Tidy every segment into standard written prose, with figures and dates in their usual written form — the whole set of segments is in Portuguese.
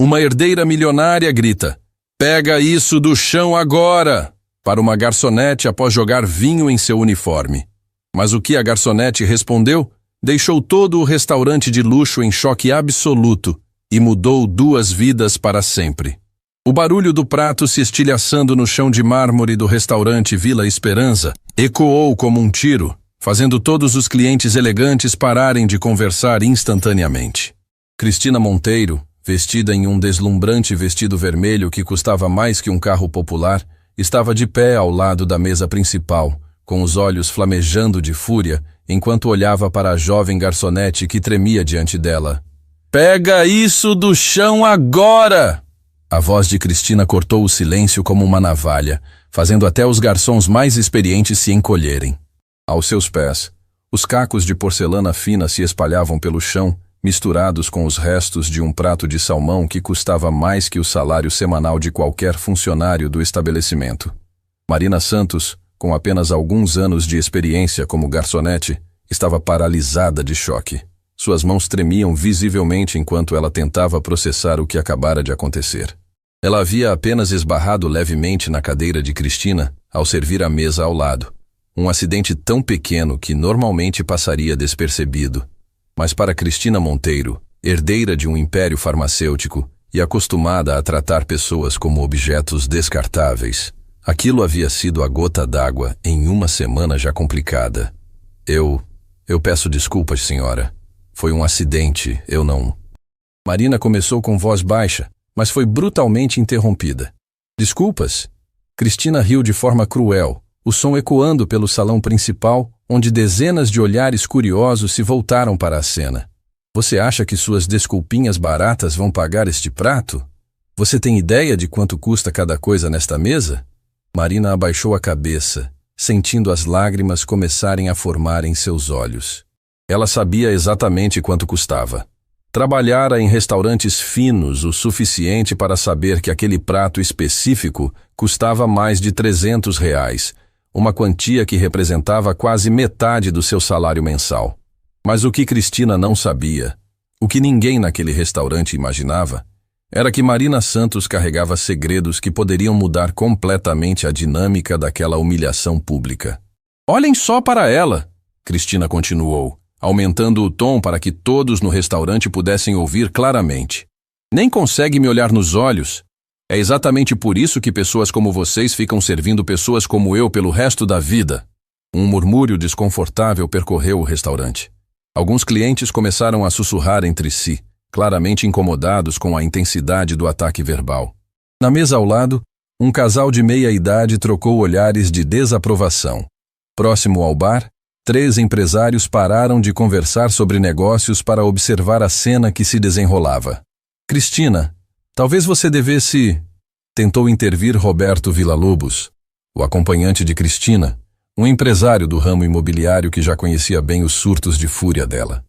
Uma herdeira milionária grita: "Pega isso do chão agora!" para uma garçonete após jogar vinho em seu uniforme. Mas o que a garçonete respondeu deixou todo o restaurante de luxo em choque absoluto e mudou 2 vidas para sempre. O barulho do prato se estilhaçando no chão de mármore do restaurante Vila Esperança ecoou como um tiro, fazendo todos os clientes elegantes pararem de conversar instantaneamente. Cristina Monteiro, vestida em um deslumbrante vestido vermelho que custava mais que um carro popular, estava de pé ao lado da mesa principal, com os olhos flamejando de fúria, enquanto olhava para a jovem garçonete que tremia diante dela. "Pega isso do chão agora!" A voz de Cristina cortou o silêncio como uma navalha, fazendo até os garçons mais experientes se encolherem. Aos seus pés, os cacos de porcelana fina se espalhavam pelo chão, misturados com os restos de um prato de salmão que custava mais que o salário semanal de qualquer funcionário do estabelecimento. Marina Santos, com apenas alguns anos de experiência como garçonete, estava paralisada de choque. Suas mãos tremiam visivelmente enquanto ela tentava processar o que acabara de acontecer. Ela havia apenas esbarrado levemente na cadeira de Cristina ao servir a mesa ao lado. Um acidente tão pequeno que normalmente passaria despercebido. Mas para Cristina Monteiro, herdeira de um império farmacêutico e acostumada a tratar pessoas como objetos descartáveis, aquilo havia sido a gota d'água em uma semana já complicada. Eu peço desculpas, senhora. Foi um acidente, eu não... Marina começou com voz baixa, mas foi brutalmente interrompida. "Desculpas?" Cristina riu de forma cruel, o som ecoando pelo salão principal, onde dezenas de olhares curiosos se voltaram para a cena. "Você acha que suas desculpinhas baratas vão pagar este prato? Você tem ideia de quanto custa cada coisa nesta mesa?" Marina abaixou a cabeça, sentindo as lágrimas começarem a formar em seus olhos. Ela sabia exatamente quanto custava. Trabalhara em restaurantes finos o suficiente para saber que aquele prato específico custava mais de R$300, uma quantia que representava quase metade do seu salário mensal. Mas o que Cristina não sabia, o que ninguém naquele restaurante imaginava, era que Marina Santos carregava segredos que poderiam mudar completamente a dinâmica daquela humilhação pública. "Olhem só para ela!" Cristina continuou, aumentando o tom para que todos no restaurante pudessem ouvir claramente. "Nem consegue me olhar nos olhos. É exatamente por isso que pessoas como vocês ficam servindo pessoas como eu pelo resto da vida." Um murmúrio desconfortável percorreu o restaurante. Alguns clientes começaram a sussurrar entre si, claramente incomodados com a intensidade do ataque verbal. Na mesa ao lado, um casal de meia-idade trocou olhares de desaprovação. Próximo ao bar, 3 empresários pararam de conversar sobre negócios para observar a cena que se desenrolava. "Cristina, talvez você devesse..." tentou intervir Roberto Villa-Lobos, o acompanhante de Cristina, um empresário do ramo imobiliário que já conhecia bem os surtos de fúria dela.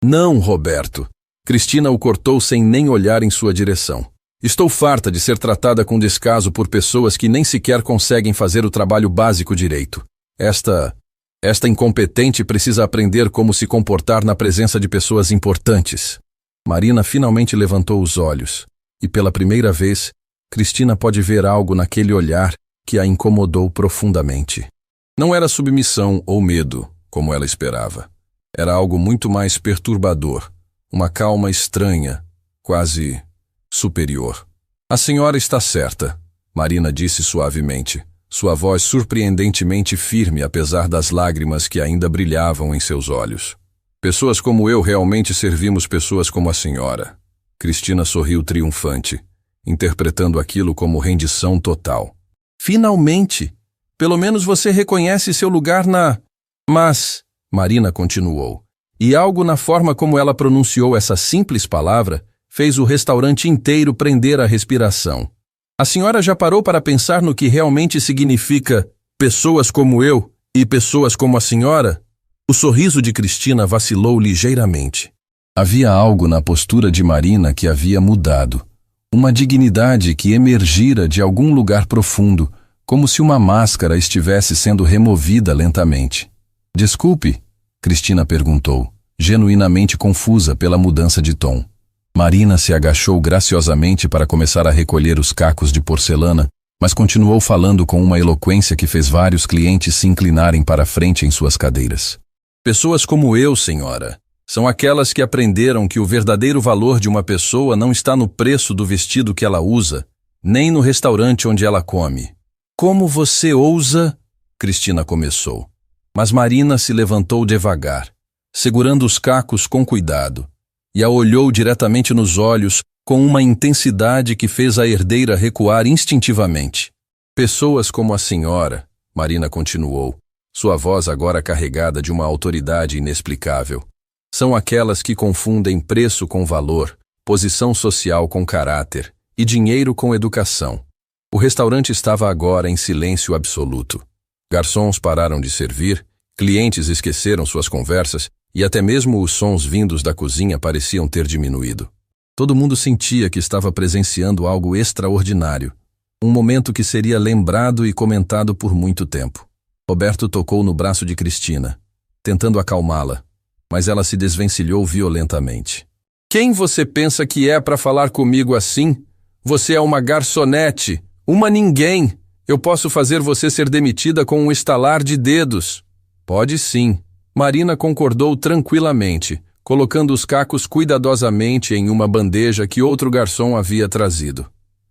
"Não, Roberto." Cristina o cortou sem nem olhar em sua direção. "Estou farta de ser tratada com descaso por pessoas que nem sequer conseguem fazer o trabalho básico direito. Esta incompetente precisa aprender como se comportar na presença de pessoas importantes." Marina finalmente levantou os olhos, e pela primeira vez, Cristina pode ver algo naquele olhar que a incomodou profundamente. Não era submissão ou medo, como ela esperava. Era algo muito mais perturbador, uma calma estranha, quase superior. "A senhora está certa", Marina disse suavemente, sua voz surpreendentemente firme apesar das lágrimas que ainda brilhavam em seus olhos. "Pessoas como eu realmente servimos pessoas como a senhora." Cristina sorriu triunfante, interpretando aquilo como rendição total. "Finalmente! Pelo menos você reconhece seu lugar na..." "Mas..." Marina continuou. E algo na forma como ela pronunciou essa simples palavra fez o restaurante inteiro prender a respiração. "A senhora já parou para pensar no que realmente significa pessoas como eu e pessoas como a senhora?" O sorriso de Cristina vacilou ligeiramente. Havia algo na postura de Marina que havia mudado. Uma dignidade que emergira de algum lugar profundo, como se uma máscara estivesse sendo removida lentamente. "Desculpe?" Cristina perguntou, genuinamente confusa pela mudança de tom. Marina se agachou graciosamente para começar a recolher os cacos de porcelana, mas continuou falando com uma eloquência que fez vários clientes se inclinarem para a frente em suas cadeiras. Pessoas como eu, senhora, são aquelas que aprenderam que o verdadeiro valor de uma pessoa não está no preço do vestido que ela usa, nem no restaurante onde ela come. Como você ousa? Cristina começou. Mas Marina se levantou devagar, segurando os cacos com cuidado, e a olhou diretamente nos olhos com uma intensidade que fez a herdeira recuar instintivamente. Pessoas como a senhora, Marina continuou, sua voz agora carregada de uma autoridade inexplicável, são aquelas que confundem preço com valor, posição social com caráter e dinheiro com educação. O restaurante estava agora em silêncio absoluto. Garçons pararam de servir, clientes esqueceram suas conversas e até mesmo os sons vindos da cozinha pareciam ter diminuído. Todo mundo sentia que estava presenciando algo extraordinário, um momento que seria lembrado e comentado por muito tempo. Roberto tocou no braço de Cristina, tentando acalmá-la, mas ela se desvencilhou violentamente. Quem você pensa que é para falar comigo assim? Você é uma garçonete, uma ninguém. Eu posso fazer você ser demitida com um estalar de dedos. Pode sim. Marina concordou tranquilamente, colocando os cacos cuidadosamente em uma bandeja que outro garçom havia trazido.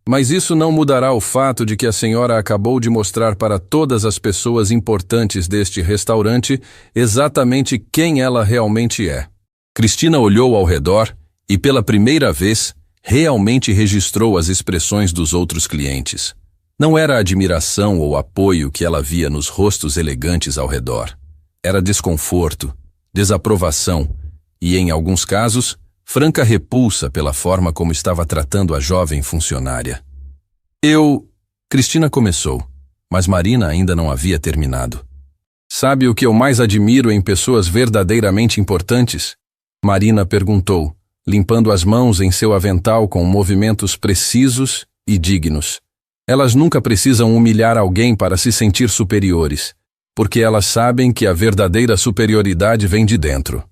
Mas isso não mudará o fato de que a senhora acabou de mostrar para todas as pessoas importantes deste restaurante exatamente quem ela realmente é. Cristina olhou ao redor e, pela primeira vez, realmente registrou as expressões dos outros clientes. Não era admiração ou apoio que ela via nos rostos elegantes ao redor. Era desconforto, desaprovação e, em alguns casos, franca repulsa pela forma como estava tratando a jovem funcionária. Cristina começou, mas Marina ainda não havia terminado. Sabe o que eu mais admiro em pessoas verdadeiramente importantes? Marina perguntou, limpando as mãos em seu avental com movimentos precisos e dignos. Elas nunca precisam humilhar alguém para se sentir superiores, porque elas sabem que a verdadeira superioridade vem de dentro.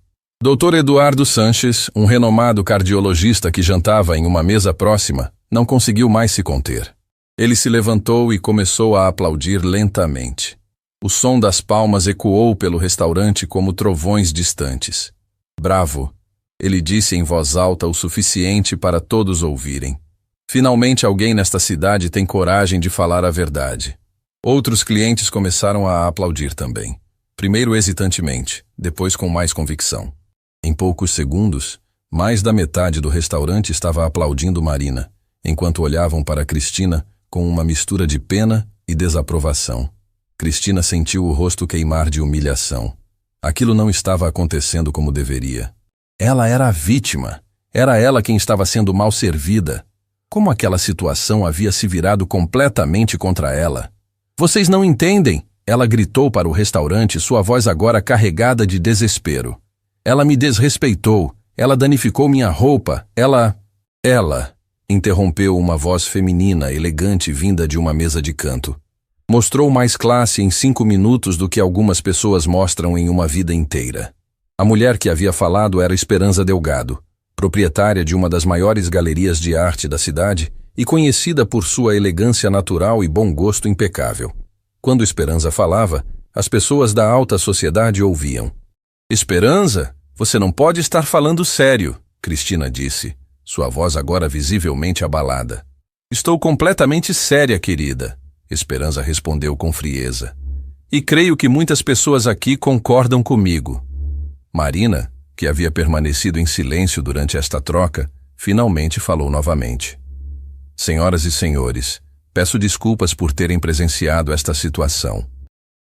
Dr. Eduardo Sanches, um renomado cardiologista que jantava em uma mesa próxima, não conseguiu mais se conter. Ele se levantou e começou a aplaudir lentamente. O som das palmas ecoou pelo restaurante como trovões distantes. Bravo, ele disse em voz alta o suficiente para todos ouvirem. Finalmente alguém nesta cidade tem coragem de falar a verdade. Outros clientes começaram a aplaudir também. Primeiro hesitantemente, depois com mais convicção. Em poucos segundos, mais da metade do restaurante estava aplaudindo Marina, enquanto olhavam para Cristina com uma mistura de pena e desaprovação. Cristina sentiu o rosto queimar de humilhação. Aquilo não estava acontecendo como deveria. Ela era a vítima. Era ela quem estava sendo mal servida. Como aquela situação havia se virado completamente contra ela. Vocês não entendem! Ela gritou para o restaurante, sua voz agora carregada de desespero. Ela me desrespeitou, ela danificou minha roupa, ela, interrompeu uma voz feminina, elegante, vinda de uma mesa de canto. Mostrou mais classe em 5 minutos do que algumas pessoas mostram em uma vida inteira. A mulher que havia falado era Esperança Delgado, proprietária de uma das maiores galerias de arte da cidade e conhecida por sua elegância natural e bom gosto impecável. Quando Esperança falava, as pessoas da alta sociedade ouviam. Esperança, você não pode estar falando sério, Cristina disse, sua voz agora visivelmente abalada. Estou completamente séria, querida, Esperança respondeu com frieza. E creio que muitas pessoas aqui concordam comigo. Marina, que havia permanecido em silêncio durante esta troca, finalmente falou novamente. Senhoras e senhores, peço desculpas por terem presenciado esta situação.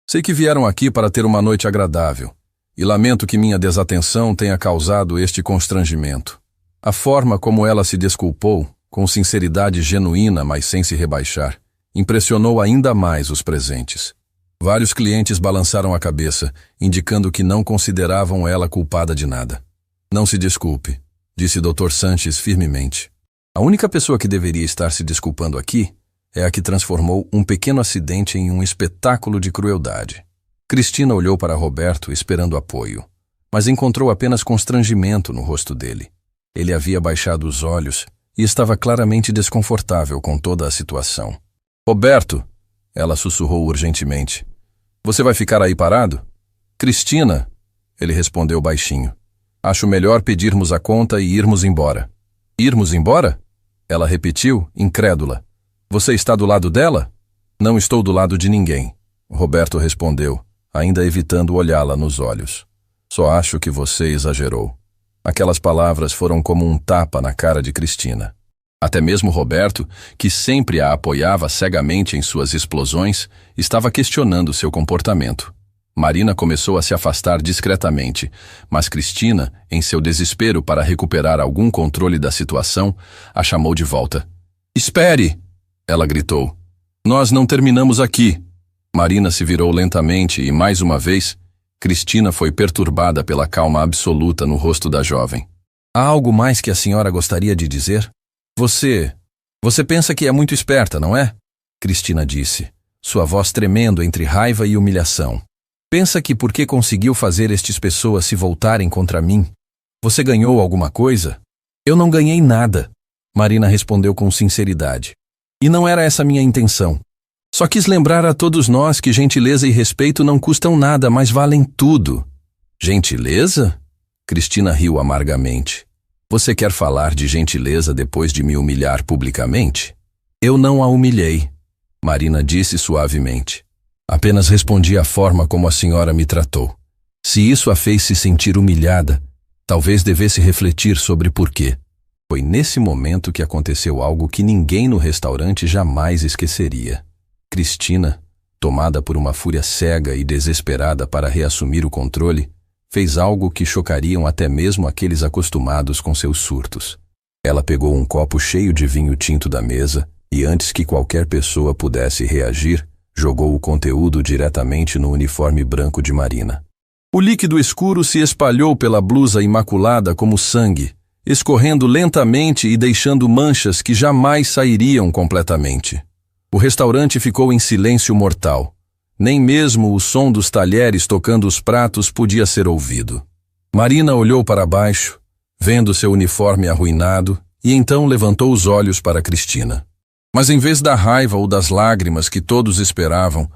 Sei que vieram aqui para ter uma noite agradável. E lamento que minha desatenção tenha causado este constrangimento. A forma como ela se desculpou, com sinceridade genuína, mas sem se rebaixar, impressionou ainda mais os presentes. Vários clientes balançaram a cabeça, indicando que não consideravam ela culpada de nada. Não se desculpe, disse Dr. Sanches firmemente. A única pessoa que deveria estar se desculpando aqui é a que transformou um pequeno acidente em um espetáculo de crueldade. Cristina olhou para Roberto esperando apoio, mas encontrou apenas constrangimento no rosto dele. Ele havia baixado os olhos e estava claramente desconfortável com toda a situação. Roberto, ela sussurrou urgentemente. Você vai ficar aí parado? Cristina, ele respondeu baixinho. Acho melhor pedirmos a conta e irmos embora. Irmos embora? Ela repetiu, incrédula. Você está do lado dela? Não estou do lado de ninguém, Roberto respondeu, ainda evitando olhá-la nos olhos. Só acho que você exagerou. Aquelas palavras foram como um tapa na cara de Cristina. Até mesmo Roberto, que sempre a apoiava cegamente em suas explosões, estava questionando seu comportamento. Marina começou a se afastar discretamente, mas Cristina, em seu desespero para recuperar algum controle da situação, a chamou de volta. Espere! Ela gritou. Nós não terminamos aqui. Marina se virou lentamente e, mais uma vez, Cristina foi perturbada pela calma absoluta no rosto da jovem. Há algo mais que a senhora gostaria de dizer? Você pensa que é muito esperta, não é? Cristina disse, sua voz tremendo entre raiva e humilhação. Pensa que porque conseguiu fazer estas pessoas se voltarem contra mim, você ganhou alguma coisa? Eu não ganhei nada, Marina respondeu com sinceridade. E não era essa minha intenção. Só quis lembrar a todos nós que gentileza e respeito não custam nada, mas valem tudo. Gentileza? Cristina riu amargamente. Você quer falar de gentileza depois de me humilhar publicamente? Eu não a humilhei, Marina disse suavemente. Apenas respondi à forma como a senhora me tratou. Se isso a fez se sentir humilhada, talvez devesse refletir sobre por quê. Foi nesse momento que aconteceu algo que ninguém no restaurante jamais esqueceria. Cristina, tomada por uma fúria cega e desesperada para reassumir o controle, fez algo que chocariam até mesmo aqueles acostumados com seus surtos. Ela pegou um copo cheio de vinho tinto da mesa e, antes que qualquer pessoa pudesse reagir, jogou o conteúdo diretamente no uniforme branco de Marina. O líquido escuro se espalhou pela blusa imaculada como sangue, escorrendo lentamente e deixando manchas que jamais sairiam completamente. O restaurante ficou em silêncio mortal. Nem mesmo o som dos talheres tocando os pratos podia ser ouvido. Marina olhou para baixo, vendo seu uniforme arruinado, e então levantou os olhos para Cristina. Mas em vez da raiva ou das lágrimas que todos esperavam,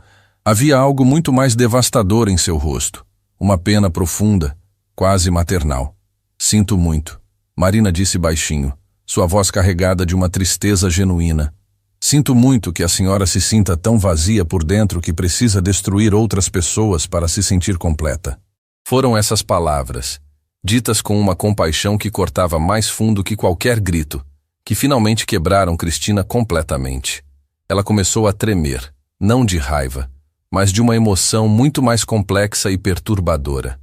havia algo muito mais devastador em seu rosto. Uma pena profunda, quase maternal. Sinto muito, Marina disse baixinho, sua voz carregada de uma tristeza genuína. Sinto muito que a senhora se sinta tão vazia por dentro que precisa destruir outras pessoas para se sentir completa. Foram essas palavras, ditas com uma compaixão que cortava mais fundo que qualquer grito, que finalmente quebraram Cristina completamente. Ela começou a tremer, não de raiva, mas de uma emoção muito mais complexa e perturbadora.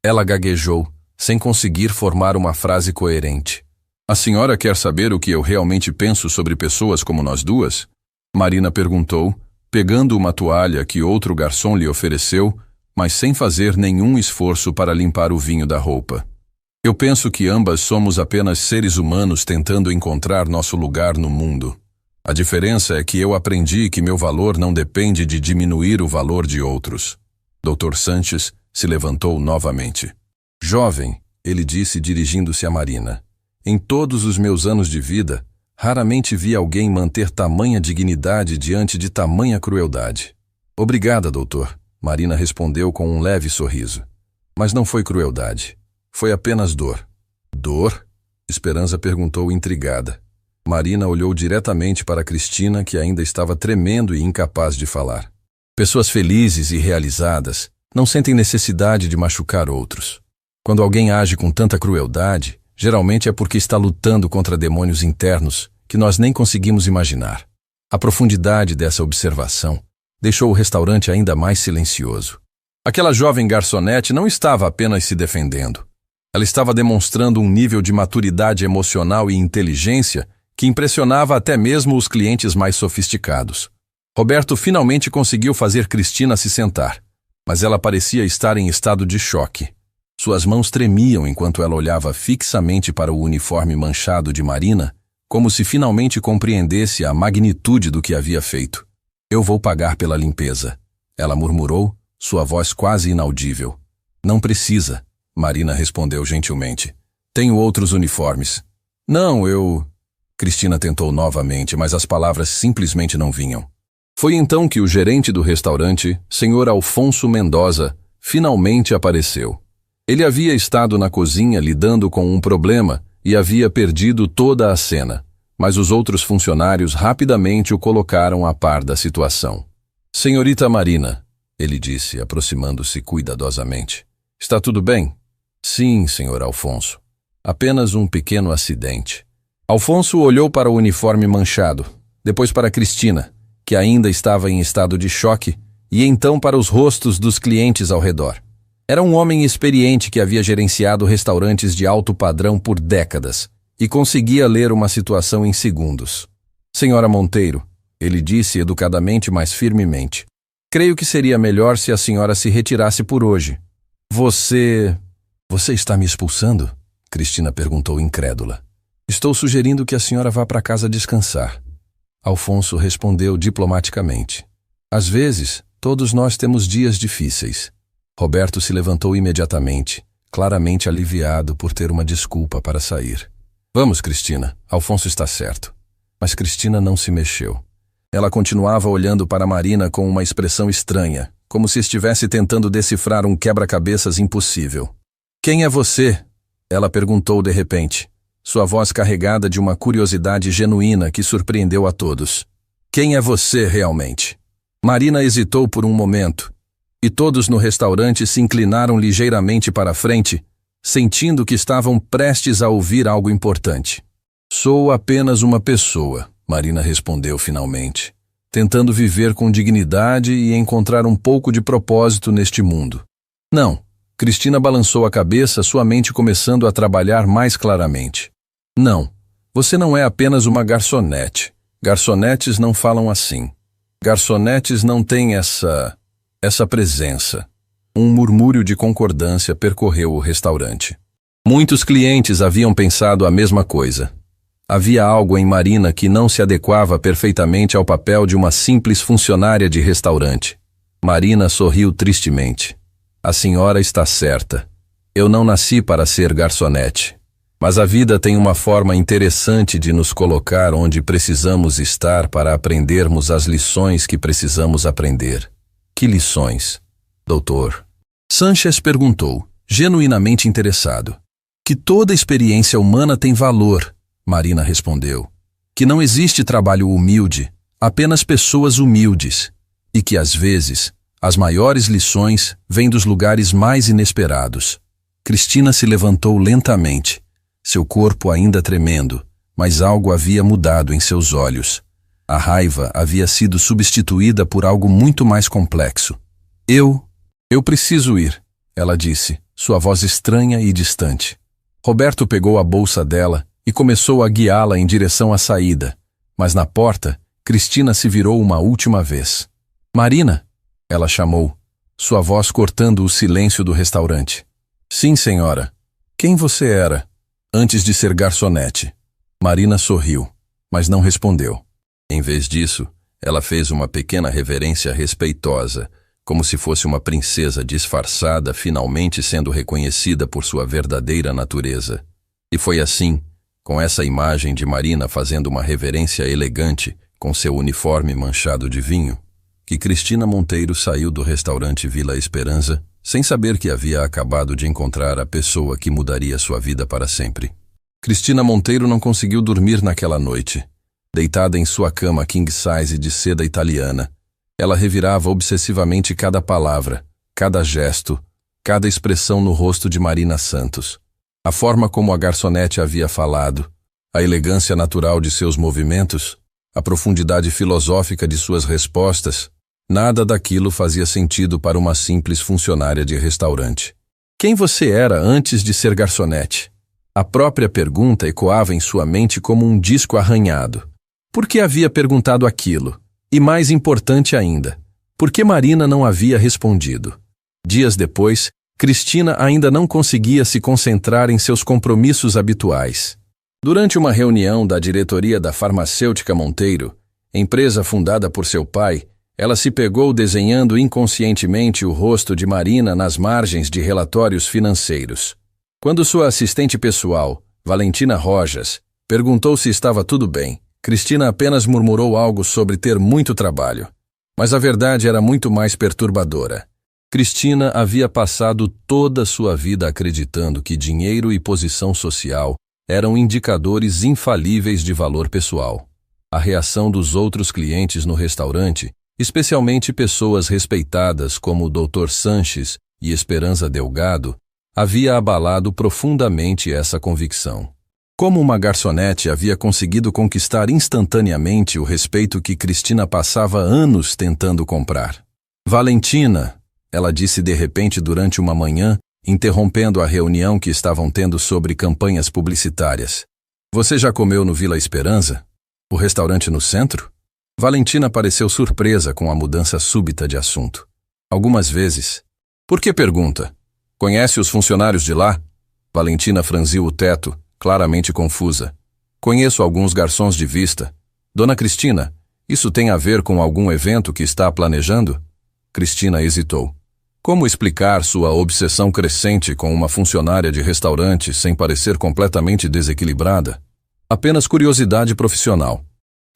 Ela gaguejou, sem conseguir formar uma frase coerente. A senhora quer saber o que eu realmente penso sobre pessoas como nós duas? Marina perguntou, pegando uma toalha que outro garçom lhe ofereceu, mas sem fazer nenhum esforço para limpar o vinho da roupa. Eu penso que ambas somos apenas seres humanos tentando encontrar nosso lugar no mundo. A diferença é que eu aprendi que meu valor não depende de diminuir o valor de outros. Dr. Sanches se levantou novamente. Jovem, ele disse dirigindo-se a Marina. Em todos os meus anos de vida, raramente vi alguém manter tamanha dignidade diante de tamanha crueldade. Obrigada, doutor, Marina respondeu com um leve sorriso. Mas não foi crueldade. Foi apenas dor. Dor? Esperança perguntou intrigada. Marina olhou diretamente para Cristina, que ainda estava tremendo e incapaz de falar. Pessoas felizes e realizadas não sentem necessidade de machucar outros. Quando alguém age com tanta crueldade, geralmente é porque está lutando contra demônios internos que nós nem conseguimos imaginar. A profundidade dessa observação deixou o restaurante ainda mais silencioso. Aquela jovem garçonete não estava apenas se defendendo. Ela estava demonstrando um nível de maturidade emocional e inteligência que impressionava até mesmo os clientes mais sofisticados. Roberto finalmente conseguiu fazer Cristina se sentar, mas ela parecia estar em estado de choque. Suas mãos tremiam enquanto ela olhava fixamente para o uniforme manchado de Marina, como se finalmente compreendesse a magnitude do que havia feito. Eu vou pagar pela limpeza, ela murmurou, sua voz quase inaudível. Não precisa, Marina respondeu gentilmente. Tenho outros uniformes. Não, eu... Cristina tentou novamente, mas as palavras simplesmente não vinham. Foi então que o gerente do restaurante, Sr. Alfonso Mendoza, finalmente apareceu. Ele havia estado na cozinha lidando com um problema e havia perdido toda a cena, mas os outros funcionários rapidamente o colocaram a par da situação. Senhorita Marina, ele disse, aproximando-se cuidadosamente. Está tudo bem? Sim, Sr. Alfonso. Apenas um pequeno acidente. Alfonso olhou para o uniforme manchado, depois para Cristina, que ainda estava em estado de choque, e então para os rostos dos clientes ao redor. Era um homem experiente que havia gerenciado restaurantes de alto padrão por décadas e conseguia ler uma situação em segundos. Senhora Monteiro, ele disse educadamente, mas firmemente, creio que seria melhor se a senhora se retirasse por hoje. Você está me expulsando? Cristina perguntou incrédula. Estou sugerindo que a senhora vá para casa descansar. Alfonso respondeu diplomaticamente. Às vezes, todos nós temos dias difíceis. Roberto se levantou imediatamente, claramente aliviado por ter uma desculpa para sair. Vamos, Cristina, Alfonso está certo. Mas Cristina não se mexeu. Ela continuava olhando para Marina com uma expressão estranha, como se estivesse tentando decifrar um quebra-cabeças impossível. Quem é você? Ela perguntou de repente, sua voz carregada de uma curiosidade genuína que surpreendeu a todos. Quem é você realmente? Marina hesitou por um momento, e todos no restaurante se inclinaram ligeiramente para a frente, sentindo que estavam prestes a ouvir algo importante. Sou apenas uma pessoa, Marina respondeu finalmente, tentando viver com dignidade e encontrar um pouco de propósito neste mundo. Não, Cristina balançou a cabeça, sua mente começando a trabalhar mais claramente. Não, você não é apenas uma garçonete. Garçonetes não falam assim. Garçonetes não têm essa presença. Um murmúrio de concordância percorreu o restaurante. Muitos clientes haviam pensado a mesma coisa. Havia algo em Marina que não se adequava perfeitamente ao papel de uma simples funcionária de restaurante. Marina sorriu tristemente. A senhora está certa. Eu não nasci para ser garçonete. Mas a vida tem uma forma interessante de nos colocar onde precisamos estar para aprendermos as lições que precisamos aprender. Que lições, doutor? Sanchez perguntou, genuinamente interessado. Que toda experiência humana tem valor, Marina respondeu. Que não existe trabalho humilde, apenas pessoas humildes. E que, às vezes, as maiores lições vêm dos lugares mais inesperados. Cristina se levantou lentamente. Seu corpo ainda tremendo, mas algo havia mudado em seus olhos. A raiva havia sido substituída por algo muito mais complexo. Eu preciso ir, ela disse, sua voz estranha e distante. Roberto pegou a bolsa dela e começou a guiá-la em direção à saída, mas na porta, Cristina se virou uma última vez. Marina, ela chamou, sua voz cortando o silêncio do restaurante. Sim, senhora. Quem você era? Antes de ser garçonete. Marina sorriu, mas não respondeu. Em vez disso, ela fez uma pequena reverência respeitosa, como se fosse uma princesa disfarçada finalmente sendo reconhecida por sua verdadeira natureza. E foi assim, com essa imagem de Marina fazendo uma reverência elegante com seu uniforme manchado de vinho, que Cristina Monteiro saiu do restaurante Vila Esperança sem saber que havia acabado de encontrar a pessoa que mudaria sua vida para sempre. Cristina Monteiro não conseguiu dormir naquela noite. Deitada em sua cama king size de seda italiana, ela revirava obsessivamente cada palavra, cada gesto, cada expressão no rosto de Marina Santos. A forma como a garçonete havia falado, a elegância natural de seus movimentos, a profundidade filosófica de suas respostas, nada daquilo fazia sentido para uma simples funcionária de restaurante. Quem você era antes de ser garçonete? A própria pergunta ecoava em sua mente como um disco arranhado. Por que havia perguntado aquilo? E mais importante ainda, por que Marina não havia respondido? Dias depois, Cristina ainda não conseguia se concentrar em seus compromissos habituais. Durante uma reunião da diretoria da farmacêutica Monteiro, empresa fundada por seu pai, Ela se pegou desenhando inconscientemente o rosto de Marina nas margens de relatórios financeiros. Quando sua assistente pessoal, Valentina Rojas, perguntou se estava tudo bem, Cristina apenas murmurou algo sobre ter muito trabalho. Mas a verdade era muito mais perturbadora. Cristina havia passado toda sua vida acreditando que dinheiro e posição social eram indicadores infalíveis de valor pessoal. A reação dos outros clientes no restaurante, especialmente pessoas respeitadas como o Dr. Sanches e Esperança Delgado, havia abalado profundamente essa convicção. Como uma garçonete havia conseguido conquistar instantaneamente o respeito que Cristina passava anos tentando comprar. Valentina, ela disse de repente durante uma manhã, interrompendo a reunião que estavam tendo sobre campanhas publicitárias. Você já comeu no Vila Esperança? O restaurante no centro? Valentina pareceu surpresa com a mudança súbita de assunto. Algumas vezes. Por que pergunta? Conhece os funcionários de lá? Valentina franziu o teto, claramente confusa. Conheço alguns garçons de vista. Dona Cristina, isso tem a ver com algum evento que está planejando? Cristina hesitou. Como explicar sua obsessão crescente com uma funcionária de restaurante sem parecer completamente desequilibrada? Apenas curiosidade profissional.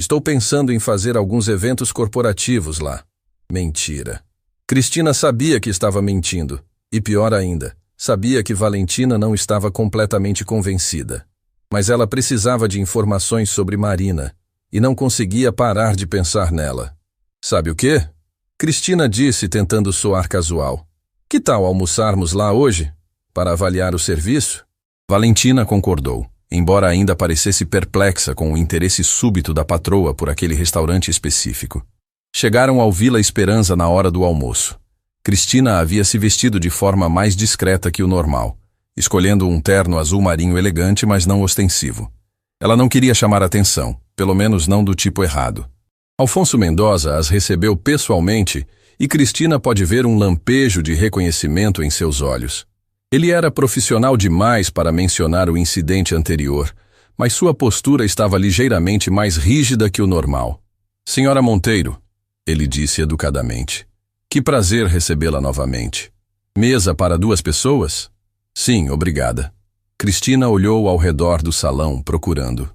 Estou pensando em fazer alguns eventos corporativos lá. Mentira. Cristina sabia que estava mentindo. E pior ainda, sabia que Valentina não estava completamente convencida. Mas ela precisava de informações sobre Marina e não conseguia parar de pensar nela. Sabe o quê? Cristina disse tentando soar casual. Que tal almoçarmos lá hoje? Para avaliar o serviço? Valentina concordou, embora ainda parecesse perplexa com o interesse súbito da patroa por aquele restaurante específico. Chegaram ao Vila Esperança na hora do almoço. Cristina havia se vestido de forma mais discreta que o normal, escolhendo um terno azul marinho elegante, mas não ostensivo. Ela não queria chamar atenção, pelo menos não do tipo errado. Alfonso Mendoza as recebeu pessoalmente e Cristina pode ver um lampejo de reconhecimento em seus olhos. Ele era profissional demais para mencionar o incidente anterior, mas sua postura estava ligeiramente mais rígida que o normal. Senhora Monteiro, ele disse educadamente. Que prazer recebê-la novamente. Mesa para 2 pessoas? Sim, obrigada. Cristina olhou ao redor do salão, procurando.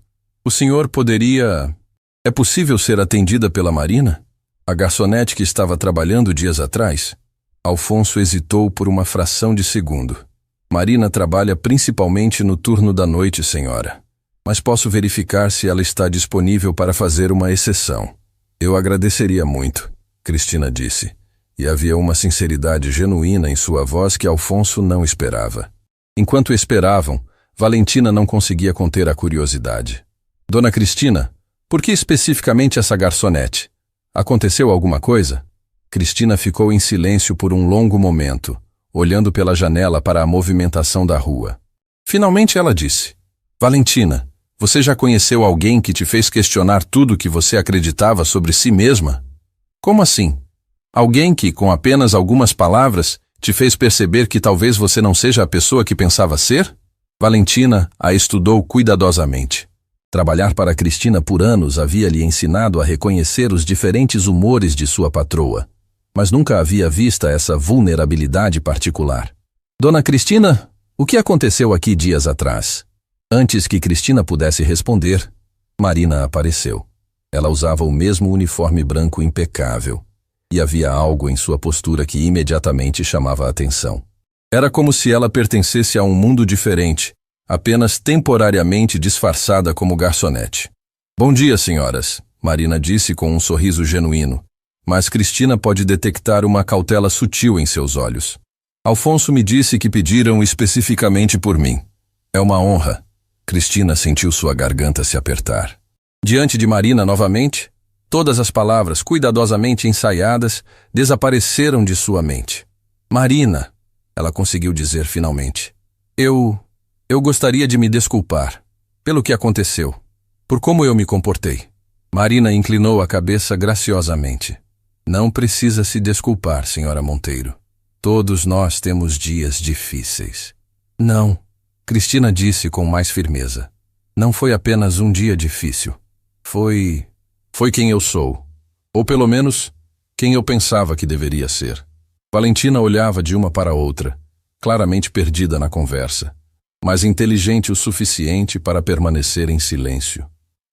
O senhor poderia... É possível ser atendida pela Marina? A garçonete que estava trabalhando dias atrás? Alfonso hesitou por uma fração de segundo. Marina trabalha principalmente no turno da noite, senhora. Mas posso verificar se ela está disponível para fazer uma exceção. Eu agradeceria muito, Cristina disse. E havia uma sinceridade genuína em sua voz que Alfonso não esperava. Enquanto esperavam, Valentina não conseguia conter a curiosidade. Dona Cristina, por que especificamente essa garçonete? Aconteceu alguma coisa? Cristina ficou em silêncio por um longo momento, olhando pela janela para a movimentação da rua. Finalmente ela disse, Valentina, você já conheceu alguém que te fez questionar tudo o que você acreditava sobre si mesma? Como assim? Alguém que, com apenas algumas palavras, te fez perceber que talvez você não seja a pessoa que pensava ser? Valentina a estudou cuidadosamente. Trabalhar para Cristina por anos havia lhe ensinado a reconhecer os diferentes humores de sua patroa, mas nunca havia vista essa vulnerabilidade particular. Dona Cristina, o que aconteceu aqui dias atrás? Antes que Cristina pudesse responder, Marina apareceu. Ela usava o mesmo uniforme branco impecável, e havia algo em sua postura que imediatamente chamava a atenção. Era como se ela pertencesse a um mundo diferente, apenas temporariamente disfarçada como garçonete. Bom dia, senhoras, Marina disse com um sorriso genuíno, mas Cristina pode detectar uma cautela sutil em seus olhos. Alfonso me disse que pediram especificamente por mim. É uma honra. Cristina sentiu sua garganta se apertar. Diante de Marina novamente, todas as palavras cuidadosamente ensaiadas desapareceram de sua mente. Marina, ela conseguiu dizer finalmente. Eu gostaria de me desculpar pelo que aconteceu, por como eu me comportei. Marina inclinou a cabeça graciosamente. Não precisa se desculpar, senhora Monteiro. Todos nós temos dias difíceis. Não, Cristina disse com mais firmeza. Não foi apenas um dia difícil. Foi quem eu sou. Ou pelo menos, quem eu pensava que deveria ser. Valentina olhava de uma para outra, claramente perdida na conversa, mas inteligente o suficiente para permanecer em silêncio.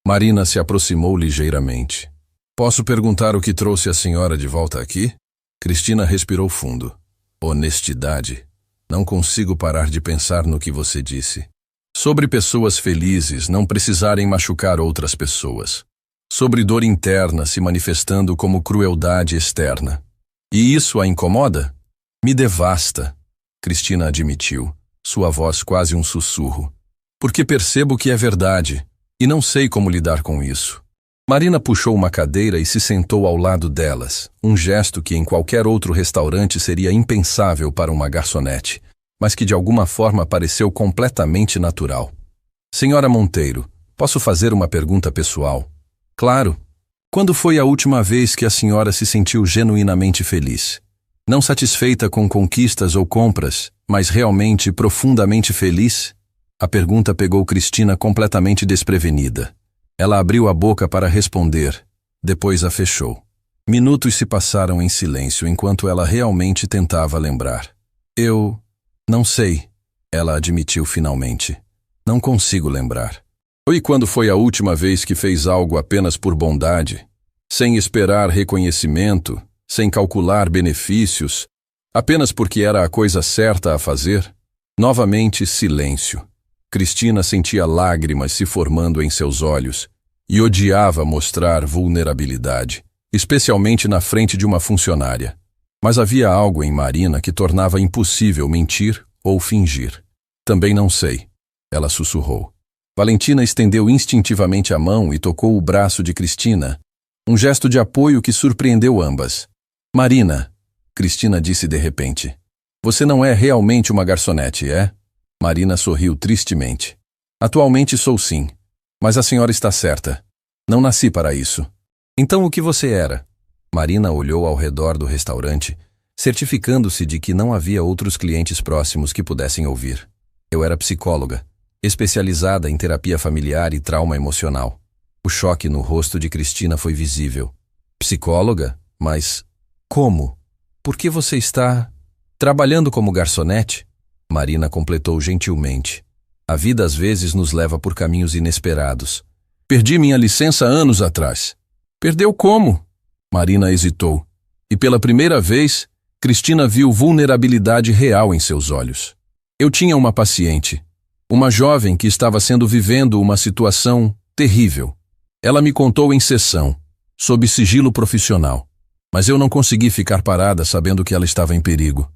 Marina se aproximou ligeiramente. Posso perguntar o que trouxe a senhora de volta aqui? Cristina respirou fundo. Honestidade. Não consigo parar de pensar no que você disse. Sobre pessoas felizes não precisarem machucar outras pessoas. Sobre dor interna se manifestando como crueldade externa. E isso a incomoda? Me devasta, Cristina admitiu, sua voz quase um sussurro. Porque percebo que é verdade, e não sei como lidar com isso. Marina puxou uma cadeira e se sentou ao lado delas, um gesto que em qualquer outro restaurante seria impensável para uma garçonete, mas que de alguma forma pareceu completamente natural. Senhora Monteiro, posso fazer uma pergunta pessoal? Claro. Quando foi a última vez que a senhora se sentiu genuinamente feliz? Não satisfeita com conquistas ou compras, mas realmente profundamente feliz? A pergunta pegou Cristina completamente desprevenida. Ela abriu a boca para responder, depois a fechou. Minutos se passaram em silêncio enquanto ela realmente tentava lembrar. Eu não sei, ela admitiu finalmente. Não consigo lembrar. E quando foi a última vez que fez algo apenas por bondade, sem esperar reconhecimento, sem calcular benefícios, apenas porque era a coisa certa a fazer? Novamente silêncio. Cristina sentia lágrimas se formando em seus olhos e odiava mostrar vulnerabilidade, especialmente na frente de uma funcionária. Mas havia algo em Marina que tornava impossível mentir ou fingir. Também não sei, ela sussurrou. Valentina estendeu instintivamente a mão e tocou o braço de Cristina, um gesto de apoio que surpreendeu ambas. Marina, Cristina disse de repente, você não é realmente uma garçonete, é? Marina sorriu tristemente. Atualmente sou sim, mas a senhora está certa. Não nasci para isso. Então o que você era? Marina olhou ao redor do restaurante, certificando-se de que não havia outros clientes próximos que pudessem ouvir. Eu era psicóloga, especializada em terapia familiar e trauma emocional. O choque no rosto de Cristina foi visível. Psicóloga? Mas como? Por que você está trabalhando como garçonete? Marina completou gentilmente. A vida às vezes nos leva por caminhos inesperados. Perdi minha licença anos atrás. Perdeu como? Marina hesitou. E pela primeira vez, Cristina viu vulnerabilidade real em seus olhos. Eu tinha uma paciente, uma jovem que estava vivendo uma situação terrível. Ela me contou em sessão, sob sigilo profissional. Mas eu não consegui ficar parada sabendo que ela estava em perigo.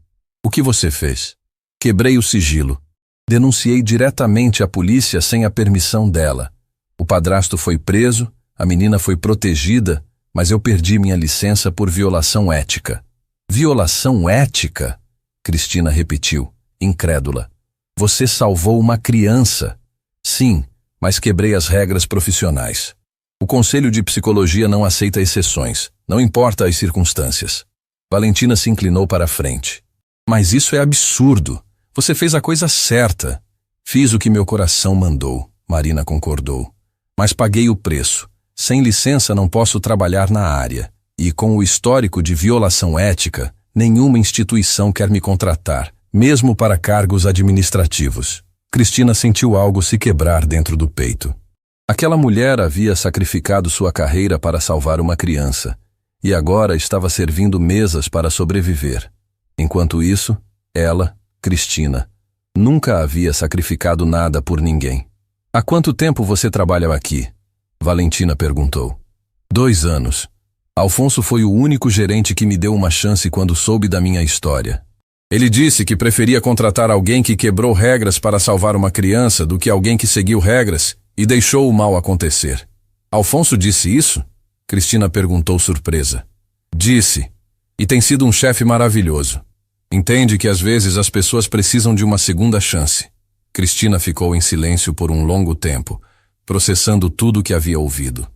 O que você fez? Quebrei o sigilo. Denunciei diretamente à polícia sem a permissão dela. O padrasto foi preso, a menina foi protegida, mas eu perdi minha licença por violação ética. Violação ética? Cristina repetiu, incrédula. Você salvou uma criança. Sim, mas quebrei as regras profissionais. O Conselho de Psicologia não aceita exceções, não importa as circunstâncias. Valentina se inclinou para a frente. Mas isso é absurdo. Você fez a coisa certa. Fiz o que meu coração mandou, Marina concordou. Mas paguei o preço. Sem licença não posso trabalhar na área. E com o histórico de violação ética, nenhuma instituição quer me contratar, mesmo para cargos administrativos. Cristina sentiu algo se quebrar dentro do peito. Aquela mulher havia sacrificado sua carreira para salvar uma criança, e agora estava servindo mesas para sobreviver. Enquanto isso, ela, Cristina, nunca havia sacrificado nada por ninguém. Há quanto tempo você trabalha aqui? Valentina perguntou. 2 anos. Alfonso foi o único gerente que me deu uma chance quando soube da minha história. Ele disse que preferia contratar alguém que quebrou regras para salvar uma criança do que alguém que seguiu regras e deixou o mal acontecer. Alfonso disse isso? Cristina perguntou surpresa. Disse. E tem sido um chefe maravilhoso. Entende que às vezes as pessoas precisam de uma segunda chance. Cristina ficou em silêncio por um longo tempo, processando tudo o que havia ouvido.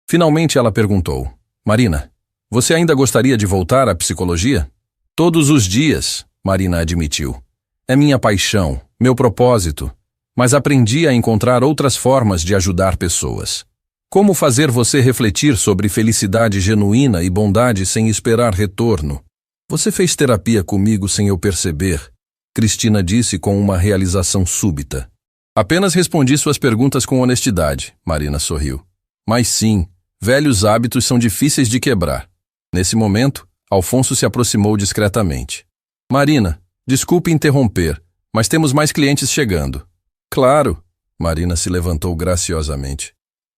Finalmente ela perguntou. Marina, você ainda gostaria de voltar à psicologia? Todos os dias, Marina admitiu. É minha paixão, meu propósito. Mas aprendi a encontrar outras formas de ajudar pessoas. Como fazer você refletir sobre felicidade genuína e bondade sem esperar retorno? Você fez terapia comigo sem eu perceber, Cristina disse com uma realização súbita. Apenas respondi suas perguntas com honestidade, Marina sorriu. Mas sim, velhos hábitos são difíceis de quebrar. Nesse momento, Alfonso se aproximou discretamente. Marina, desculpe interromper, mas temos mais clientes chegando. Claro, Marina se levantou graciosamente.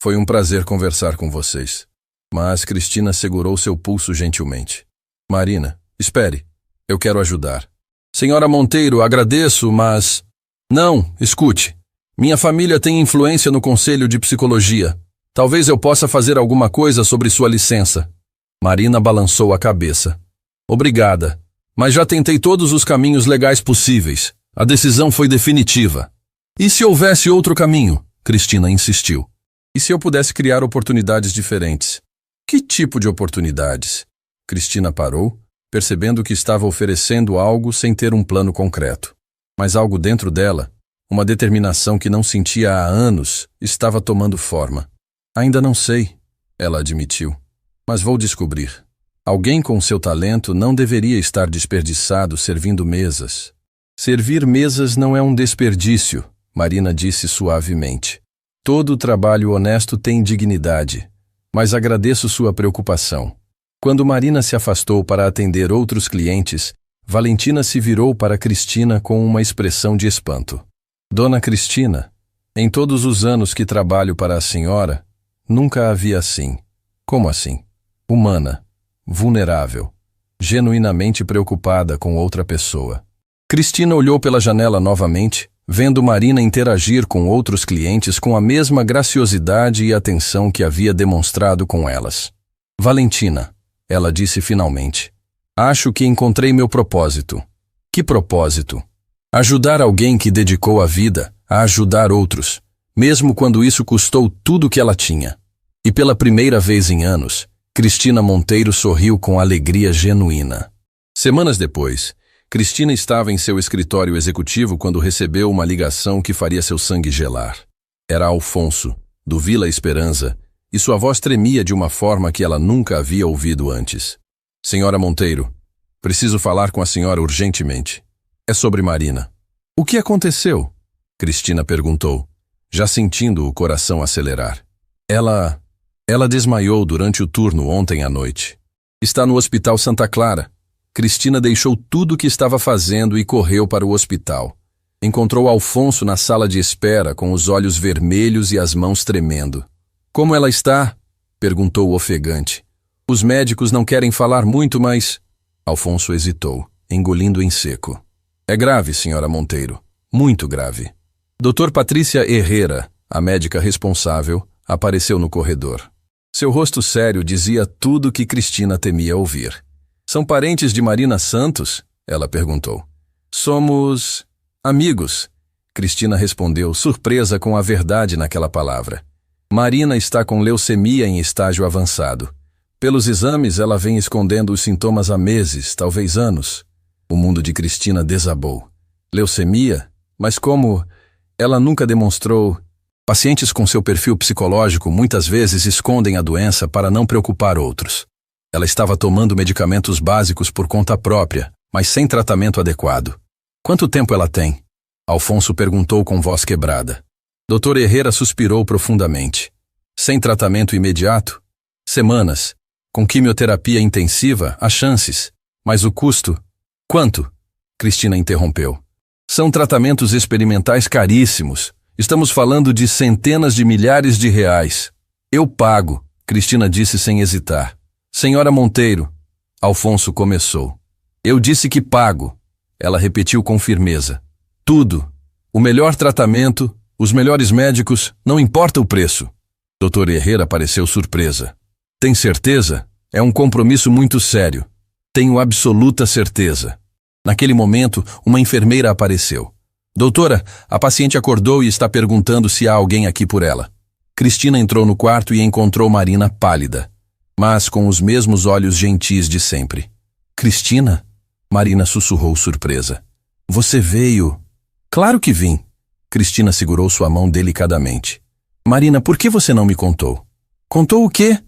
Foi um prazer conversar com vocês. Mas Cristina segurou seu pulso gentilmente. Marina, espere, eu quero ajudar. Senhora Monteiro, agradeço, mas... Não, escute. Minha família tem influência no Conselho de Psicologia. Talvez eu possa fazer alguma coisa sobre sua licença. Marina balançou a cabeça. Obrigada, mas já tentei todos os caminhos legais possíveis. A decisão foi definitiva. E se houvesse outro caminho? Cristina insistiu. E se eu pudesse criar oportunidades diferentes? Que tipo de oportunidades? Cristina parou, percebendo que estava oferecendo algo sem ter um plano concreto. Mas algo dentro dela, uma determinação que não sentia há anos, estava tomando forma. Ainda não sei, ela admitiu, mas vou descobrir. Alguém com seu talento não deveria estar desperdiçado servindo mesas. Servir mesas não é um desperdício, Marina disse suavemente. Todo trabalho honesto tem dignidade, mas agradeço sua preocupação. Quando Marina se afastou para atender outros clientes, Valentina se virou para Cristina com uma expressão de espanto. Dona Cristina, em todos os anos que trabalho para a senhora, nunca a vi assim. Como assim? Humana, vulnerável, genuinamente preocupada com outra pessoa. Cristina olhou pela janela novamente, vendo Marina interagir com outros clientes com a mesma graciosidade e atenção que havia demonstrado com elas. Valentina, ela disse finalmente, acho que encontrei meu propósito. Que propósito? Ajudar alguém que dedicou a vida a ajudar outros, mesmo quando isso custou tudo que ela tinha. E pela primeira vez em anos, Cristina Monteiro sorriu com alegria genuína. Semanas depois, Cristina estava em seu escritório executivo quando recebeu uma ligação que faria seu sangue gelar. Era Alfonso, do Vila Esperança, e sua voz tremia de uma forma que ela nunca havia ouvido antes. Senhora Monteiro, preciso falar com a senhora urgentemente. É sobre Marina. O que aconteceu? Cristina perguntou, já sentindo o coração acelerar. Ela desmaiou durante o turno ontem à noite. Está no Hospital Santa Clara. Cristina deixou tudo o que estava fazendo e correu para o hospital. Encontrou Alfonso na sala de espera com os olhos vermelhos e as mãos tremendo. Como ela está? Perguntou ofegante. Os médicos não querem falar muito, mas... Alfonso hesitou, engolindo em seco. É grave, senhora Monteiro. Muito grave. Dr. Patrícia Herrera, a médica responsável, apareceu no corredor. Seu rosto sério dizia tudo o que Cristina temia ouvir. São parentes de Marina Santos? Ela perguntou. Somos... amigos. Cristina respondeu, surpresa com a verdade naquela palavra. Marina está com leucemia em estágio avançado. Pelos exames, ela vem escondendo os sintomas há meses, talvez anos. O mundo de Cristina desabou. Leucemia? Mas como? Ela nunca demonstrou... Pacientes com seu perfil psicológico muitas vezes escondem a doença para não preocupar outros. Ela estava tomando medicamentos básicos por conta própria, mas sem tratamento adequado. Quanto tempo ela tem? Alfonso perguntou com voz quebrada. Dr. Herrera suspirou profundamente. Sem tratamento imediato? Semanas. Com quimioterapia intensiva, há chances. Mas o custo? Quanto? Cristina interrompeu. São tratamentos experimentais caríssimos. Estamos falando de centenas de milhares de reais. Eu pago, Cristina disse sem hesitar. Senhora Monteiro, Alfonso começou. Eu disse que pago. Ela repetiu com firmeza. Tudo. O melhor tratamento, os melhores médicos, não importa o preço. Dr. Herrera pareceu surpresa. Tem certeza? É um compromisso muito sério. Tenho absoluta certeza. Naquele momento, uma enfermeira apareceu. Doutora, a paciente acordou e está perguntando se há alguém aqui por ela. Cristina entrou no quarto e encontrou Marina pálida, mas com os mesmos olhos gentis de sempre. Cristina? Marina sussurrou surpresa. Você veio? Claro que vim. Cristina segurou sua mão delicadamente. Marina, por que você não me contou? Contou o quê?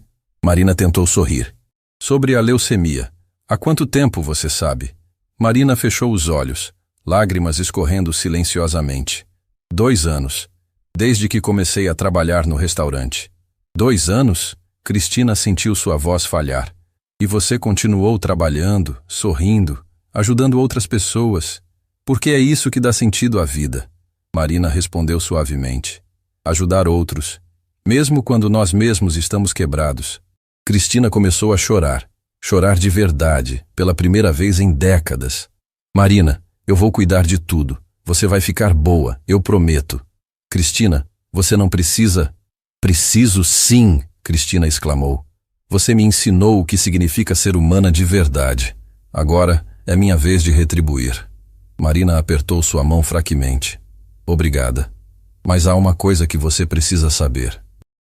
Marina tentou sorrir. Sobre a leucemia. Há quanto tempo você sabe? Marina fechou os olhos, lágrimas escorrendo silenciosamente. 2 anos. Desde que comecei a trabalhar no restaurante. 2 anos? Cristina sentiu sua voz falhar. E você continuou trabalhando, sorrindo, ajudando outras pessoas, porque é isso que dá sentido à vida. Marina respondeu suavemente. Ajudar outros, mesmo quando nós mesmos estamos quebrados. Cristina começou a chorar. Chorar de verdade, pela primeira vez em décadas. Marina, eu vou cuidar de tudo. Você vai ficar boa, eu prometo. Cristina, você não precisa... Preciso sim, Cristina exclamou. Você me ensinou o que significa ser humana de verdade. Agora é minha vez de retribuir. Marina apertou sua mão fraquamente. Obrigada. Mas há uma coisa que você precisa saber.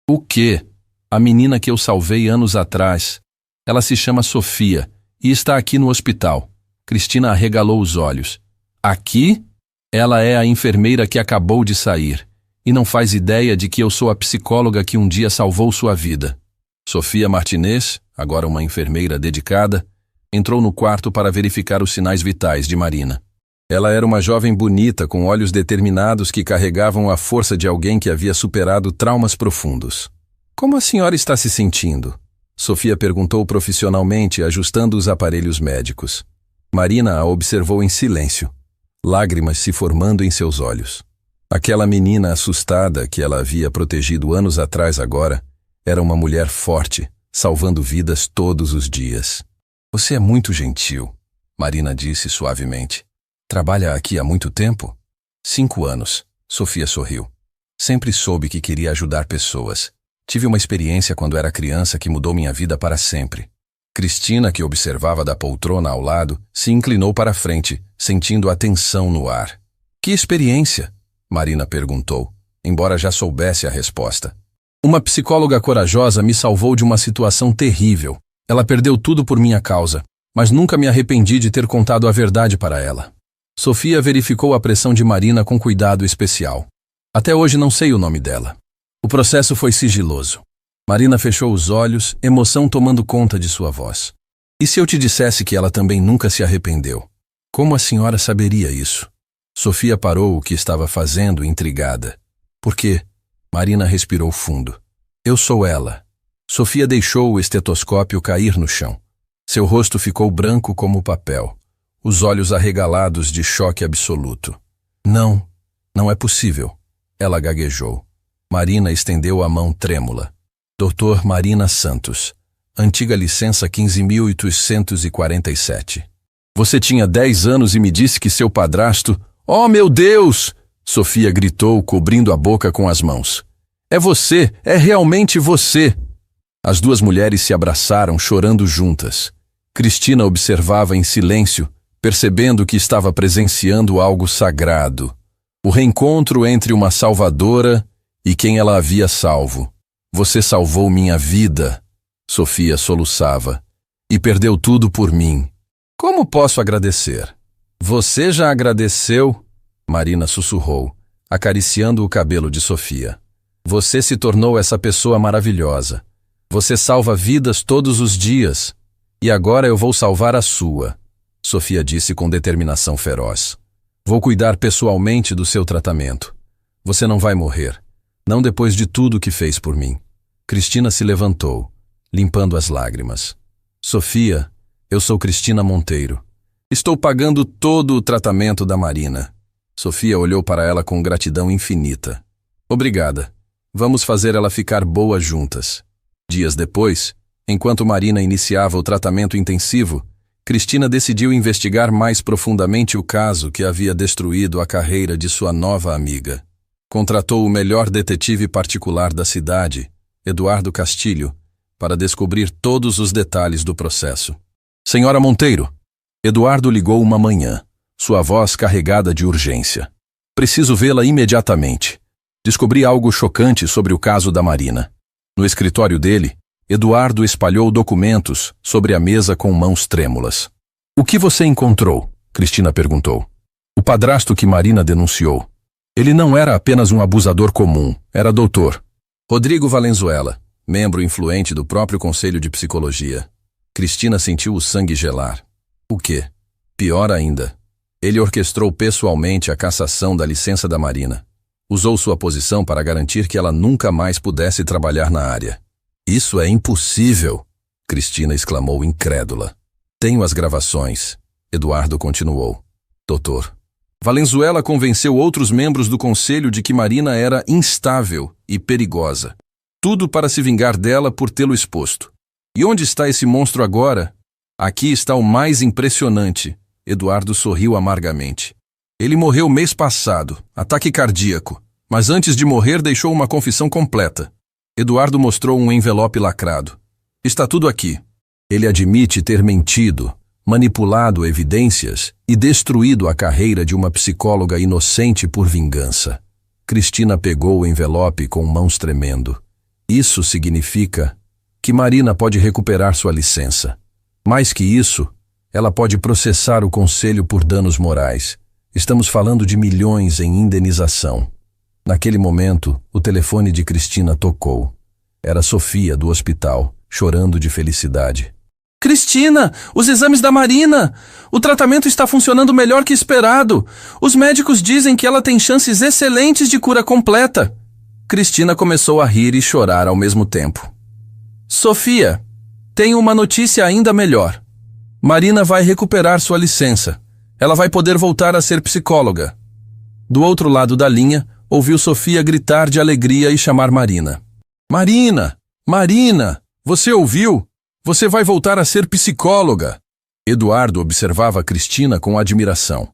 O quê? A menina que eu salvei anos atrás. Ela se chama Sofia e está aqui no hospital. Cristina arregalou os olhos. Aqui? Ela é a enfermeira que acabou de sair e não faz ideia de que eu sou a psicóloga que um dia salvou sua vida. Sofia Martinez, agora uma enfermeira dedicada, entrou no quarto para verificar os sinais vitais de Marina. Ela era uma jovem bonita com olhos determinados que carregavam a força de alguém que havia superado traumas profundos. Como a senhora está se sentindo? Sofia perguntou profissionalmente, ajustando os aparelhos médicos. Marina a observou em silêncio, lágrimas se formando em seus olhos. Aquela menina assustada que ela havia protegido anos atrás agora, era uma mulher forte, salvando vidas todos os dias. Você é muito gentil, Marina disse suavemente. Trabalha aqui há muito tempo? 5 anos, Sofia sorriu. Sempre soube que queria ajudar pessoas. Tive uma experiência quando era criança que mudou minha vida para sempre. Cristina, que observava da poltrona ao lado, se inclinou para a frente, sentindo a tensão no ar. Que experiência? Marina perguntou, embora já soubesse a resposta. Uma psicóloga corajosa me salvou de uma situação terrível. Ela perdeu tudo por minha causa, mas nunca me arrependi de ter contado a verdade para ela. Sofia verificou a pressão de Marina com cuidado especial. Até hoje não sei o nome dela. O processo foi sigiloso. Marina fechou os olhos, emoção tomando conta de sua voz. E se eu te dissesse que ela também nunca se arrependeu? Como a senhora saberia isso? Sofia parou o que estava fazendo, intrigada. Por quê? Marina respirou fundo. Eu sou ela. Sofia deixou o estetoscópio cair no chão. Seu rosto ficou branco como papel, os olhos arregalados de choque absoluto. Não, não é possível. Ela gaguejou. Marina estendeu a mão trêmula. Dr. Marina Santos, antiga licença 15.847. Você tinha 10 anos e me disse que seu padrasto... Oh, meu Deus! Sofia gritou, cobrindo a boca com as mãos. É você, é realmente você! As duas mulheres se abraçaram, chorando juntas. Cristina observava em silêncio, percebendo que estava presenciando algo sagrado. O reencontro entre uma salvadora e quem ela havia salvo. Você salvou minha vida, Sofia soluçava, e perdeu tudo por mim. Como posso agradecer? Você já agradeceu? Marina sussurrou, acariciando o cabelo de Sofia. Você se tornou essa pessoa maravilhosa. Você salva vidas todos os dias. E agora eu vou salvar a sua, Sofia disse com determinação feroz. Vou cuidar pessoalmente do seu tratamento. Você não vai morrer. Não depois de tudo que fez por mim. Cristina se levantou, limpando as lágrimas. Sofia, eu sou Cristina Monteiro. Estou pagando todo o tratamento da Marina. Sofia olhou para ela com gratidão infinita. Obrigada. Vamos fazer ela ficar boa juntas. Dias depois, enquanto Marina iniciava o tratamento intensivo, Cristina decidiu investigar mais profundamente o caso que havia destruído a carreira de sua nova amiga. Contratou o melhor detetive particular da cidade, Eduardo Castilho, para descobrir todos os detalhes do processo. Senhora Monteiro, Eduardo ligou uma manhã, sua voz carregada de urgência. Preciso vê-la imediatamente. Descobri algo chocante sobre o caso da Marina. No escritório dele, Eduardo espalhou documentos sobre a mesa com mãos trêmulas. O que você encontrou? Cristina perguntou. O padrasto que Marina denunciou. Ele não era apenas um abusador comum, era doutor. Rodrigo Valenzuela, membro influente do próprio Conselho de Psicologia. Cristina sentiu o sangue gelar. O quê? Pior ainda. Ele orquestrou pessoalmente a cassação da licença da Marina. Usou sua posição para garantir que ela nunca mais pudesse trabalhar na área. Isso é impossível! Cristina exclamou incrédula. Tenho as gravações. Eduardo continuou. Doutor, Valenzuela convenceu outros membros do conselho de que Marina era instável e perigosa. Tudo para se vingar dela por tê-lo exposto. E onde está esse monstro agora? Aqui está o mais impressionante. Eduardo sorriu amargamente. Ele morreu mês passado, ataque cardíaco, mas antes de morrer deixou uma confissão completa. Eduardo mostrou um envelope lacrado. Está tudo aqui. Ele admite ter mentido, manipulado evidências e destruído a carreira de uma psicóloga inocente por vingança. Cristina pegou o envelope com mãos tremendo. Isso significa que Marina pode recuperar sua licença. Mais que isso, ela pode processar o conselho por danos morais. Estamos falando de milhões em indenização. Naquele momento, o telefone de Cristina tocou. Era Sofia, do hospital, chorando de felicidade. Cristina, os exames da Marina! O tratamento está funcionando melhor que esperado. Os médicos dizem que ela tem chances excelentes de cura completa. Cristina começou a rir e chorar ao mesmo tempo. Sofia, tenho uma notícia ainda melhor. Marina vai recuperar sua licença. Ela vai poder voltar a ser psicóloga. Do outro lado da linha, ouviu Sofia gritar de alegria e chamar Marina. Marina! Marina! Você ouviu? Você vai voltar a ser psicóloga! Eduardo observava Cristina com admiração.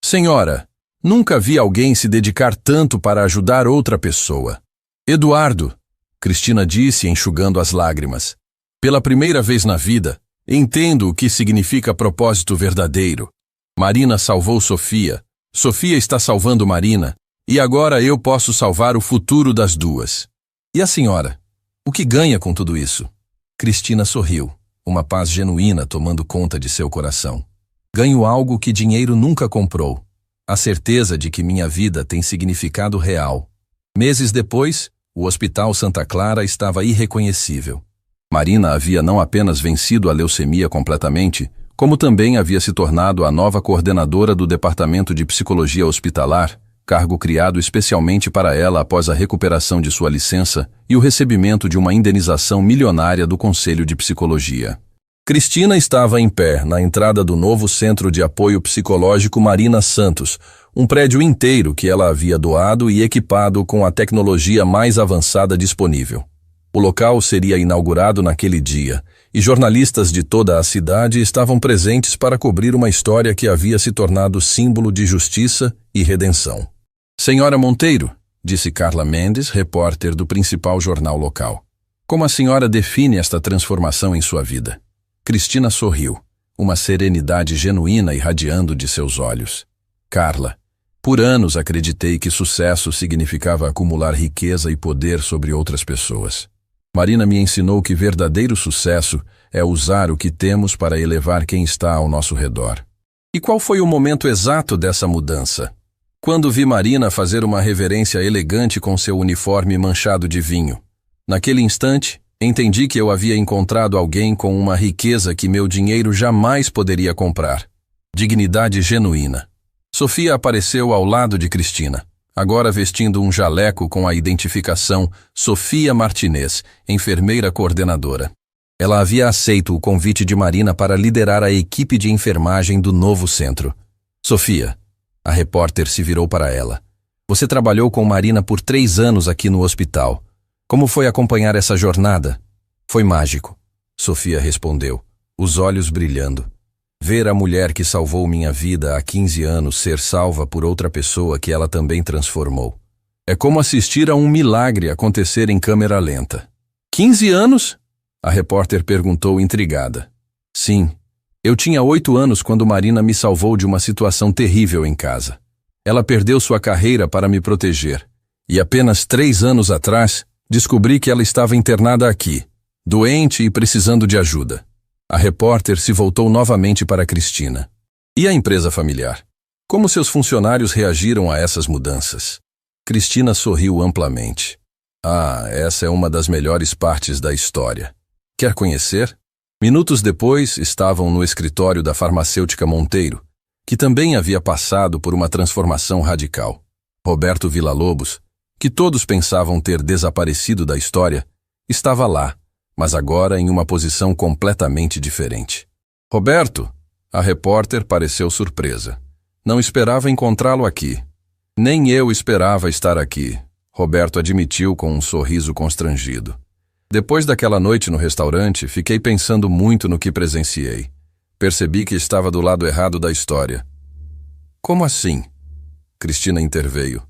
Senhora, nunca vi alguém se dedicar tanto para ajudar outra pessoa. Eduardo, Cristina disse enxugando as lágrimas. Pela primeira vez na vida, entendo o que significa propósito verdadeiro. Marina salvou Sofia, Sofia está salvando Marina, e agora eu posso salvar o futuro das duas. E a senhora? O que ganha com tudo isso? Cristina sorriu, uma paz genuína tomando conta de seu coração. Ganho algo que dinheiro nunca comprou. A certeza de que minha vida tem significado real. Meses depois, o Hospital Santa Clara estava irreconhecível. Marina havia não apenas vencido a leucemia completamente, como também havia se tornado a nova coordenadora do Departamento de Psicologia Hospitalar, cargo criado especialmente para ela após a recuperação de sua licença e o recebimento de uma indenização milionária do Conselho de Psicologia. Cristina estava em pé na entrada do novo Centro de Apoio Psicológico Marina Santos, um prédio inteiro que ela havia doado e equipado com a tecnologia mais avançada disponível. O local seria inaugurado naquele dia, e jornalistas de toda a cidade estavam presentes para cobrir uma história que havia se tornado símbolo de justiça e redenção. Senhora Monteiro, disse Carla Mendes, repórter do principal jornal local. Como a senhora define esta transformação em sua vida? Cristina sorriu, uma serenidade genuína irradiando de seus olhos. Carla, por anos acreditei que sucesso significava acumular riqueza e poder sobre outras pessoas. Marina me ensinou que verdadeiro sucesso é usar o que temos para elevar quem está ao nosso redor. E qual foi o momento exato dessa mudança? Quando vi Marina fazer uma reverência elegante com seu uniforme manchado de vinho. Naquele instante, entendi que eu havia encontrado alguém com uma riqueza que meu dinheiro jamais poderia comprar. Dignidade genuína. Sofia apareceu ao lado de Cristina, agora vestindo um jaleco com a identificação Sofia Martinez, enfermeira coordenadora. Ela havia aceito o convite de Marina para liderar a equipe de enfermagem do novo centro. Sofia, a repórter se virou para ela. Você trabalhou com Marina por 3 anos aqui no hospital. Como foi acompanhar essa jornada? Foi mágico, Sofia respondeu, os olhos brilhando. Ver a mulher que salvou minha vida há 15 anos ser salva por outra pessoa que ela também transformou. É como assistir a um milagre acontecer em câmera lenta. 15 anos? A repórter perguntou intrigada. Sim. Eu tinha 8 anos quando Marina me salvou de uma situação terrível em casa. Ela perdeu sua carreira para me proteger. E apenas 3 anos atrás, descobri que ela estava internada aqui, doente e precisando de ajuda. A repórter se voltou novamente para Cristina. E a empresa familiar? Como seus funcionários reagiram a essas mudanças? Cristina sorriu amplamente. Ah, essa é uma das melhores partes da história. Quer conhecer? Minutos depois, estavam no escritório da farmacêutica Monteiro, que também havia passado por uma transformação radical. Roberto Villa-Lobos, que todos pensavam ter desaparecido da história, estava lá, mas agora em uma posição completamente diferente. Roberto, a repórter pareceu surpresa. Não esperava encontrá-lo aqui. Nem eu esperava estar aqui, Roberto admitiu com um sorriso constrangido. Depois daquela noite no restaurante, fiquei pensando muito no que presenciei. Percebi que estava do lado errado da história. Como assim? Cristina interveio.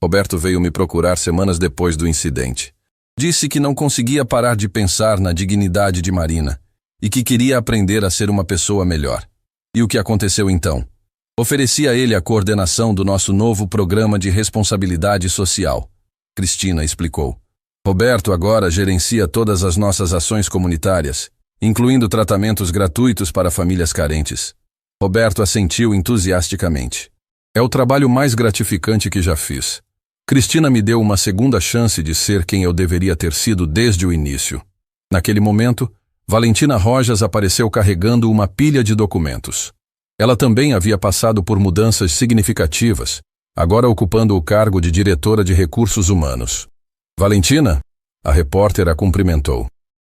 Roberto veio me procurar semanas depois do incidente. Disse que não conseguia parar de pensar na dignidade de Marina e que queria aprender a ser uma pessoa melhor. E o que aconteceu então? Ofereci a ele a coordenação do nosso novo programa de responsabilidade social. Cristina explicou. Roberto agora gerencia todas as nossas ações comunitárias, incluindo tratamentos gratuitos para famílias carentes. Roberto assentiu entusiasticamente. É o trabalho mais gratificante que já fiz. Cristina me deu uma segunda chance de ser quem eu deveria ter sido desde o início. Naquele momento, Valentina Rojas apareceu carregando uma pilha de documentos. Ela também havia passado por mudanças significativas, agora ocupando o cargo de diretora de recursos humanos. Valentina? A repórter a cumprimentou.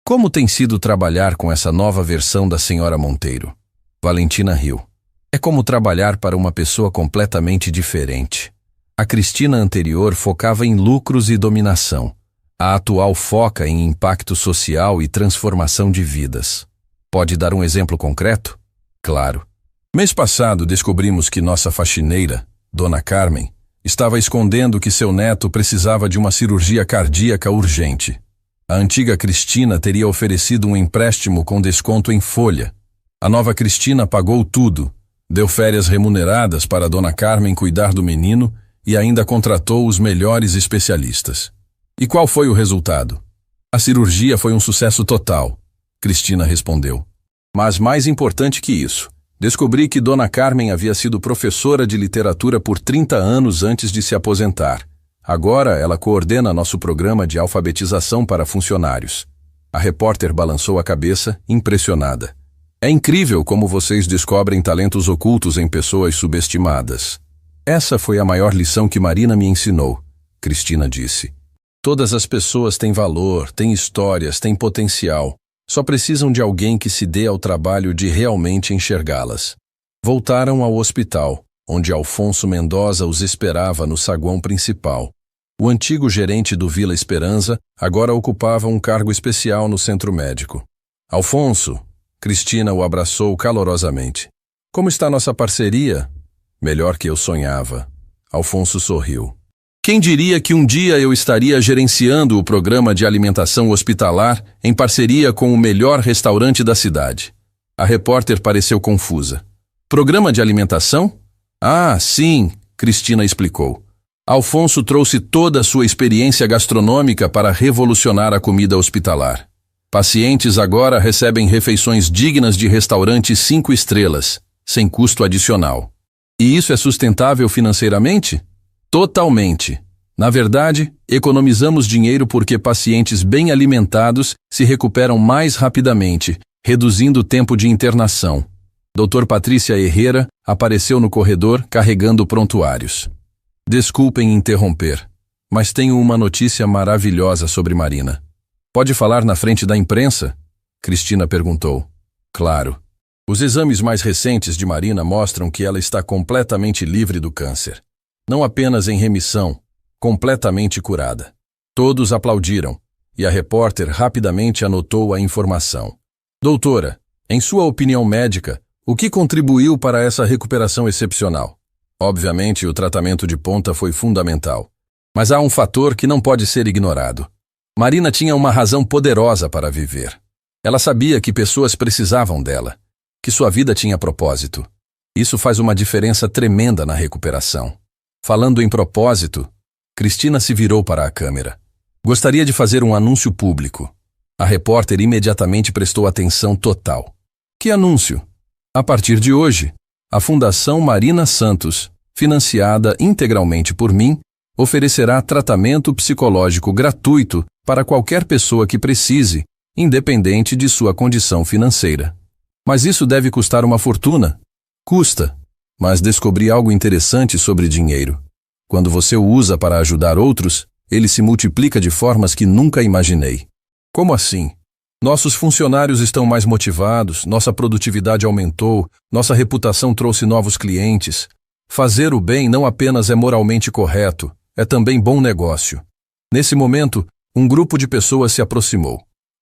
Como tem sido trabalhar com essa nova versão da senhora Monteiro? Valentina riu. É como trabalhar para uma pessoa completamente diferente. A Cristina anterior focava em lucros e dominação. A atual foca em impacto social e transformação de vidas. Pode dar um exemplo concreto? Claro. Mês passado descobrimos que nossa faxineira, Dona Carmen, estava escondendo que seu neto precisava de uma cirurgia cardíaca urgente. A antiga Cristina teria oferecido um empréstimo com desconto em folha. A nova Cristina pagou tudo, deu férias remuneradas para Dona Carmen cuidar do menino e ainda contratou os melhores especialistas. E qual foi o resultado? A cirurgia foi um sucesso total, Cristina respondeu. Mas mais importante que isso, descobri que Dona Carmen havia sido professora de literatura por 30 anos antes de se aposentar. Agora ela coordena nosso programa de alfabetização para funcionários. A repórter balançou a cabeça, impressionada. É incrível como vocês descobrem talentos ocultos em pessoas subestimadas. Essa foi a maior lição que Marina me ensinou, Cristina disse. Todas as pessoas têm valor, têm histórias, têm potencial. Só precisam de alguém que se dê ao trabalho de realmente enxergá-las. Voltaram ao hospital, onde Alfonso Mendoza os esperava no saguão principal. O antigo gerente do Vila Esperança agora ocupava um cargo especial no centro médico. Alfonso, Cristina o abraçou calorosamente. Como está nossa parceria? Melhor que eu sonhava. Alfonso sorriu. Quem diria que um dia eu estaria gerenciando o programa de alimentação hospitalar em parceria com o melhor restaurante da cidade? A repórter pareceu confusa. Programa de alimentação? Ah, sim, Cristina explicou. Alfonso trouxe toda a sua experiência gastronômica para revolucionar a comida hospitalar. Pacientes agora recebem refeições dignas de restaurante 5 estrelas, sem custo adicional. E isso é sustentável financeiramente? Totalmente. Na verdade, economizamos dinheiro porque pacientes bem alimentados se recuperam mais rapidamente, reduzindo o tempo de internação. Dr. Patrícia Herrera apareceu no corredor carregando prontuários. Desculpem interromper, mas tenho uma notícia maravilhosa sobre Marina. Pode falar na frente da imprensa? Cristina perguntou. Claro. Os exames mais recentes de Marina mostram que ela está completamente livre do câncer. Não apenas em remissão, completamente curada. Todos aplaudiram, e a repórter rapidamente anotou a informação. Doutora, em sua opinião médica, o que contribuiu para essa recuperação excepcional? Obviamente, o tratamento de ponta foi fundamental. Mas há um fator que não pode ser ignorado. Marina tinha uma razão poderosa para viver. Ela sabia que pessoas precisavam dela, que sua vida tinha propósito. Isso faz uma diferença tremenda na recuperação. Falando em propósito, Cristina se virou para a câmera. Gostaria de fazer um anúncio público. A repórter imediatamente prestou atenção total. Que anúncio? A partir de hoje, a Fundação Marina Santos, financiada integralmente por mim, oferecerá tratamento psicológico gratuito para qualquer pessoa que precise, independente de sua condição financeira. Mas isso deve custar uma fortuna. Custa. Mas descobri algo interessante sobre dinheiro. Quando você o usa para ajudar outros, ele se multiplica de formas que nunca imaginei. Como assim? Nossos funcionários estão mais motivados, nossa produtividade aumentou, nossa reputação trouxe novos clientes. Fazer o bem não apenas é moralmente correto, é também bom negócio. Nesse momento, um grupo de pessoas se aproximou.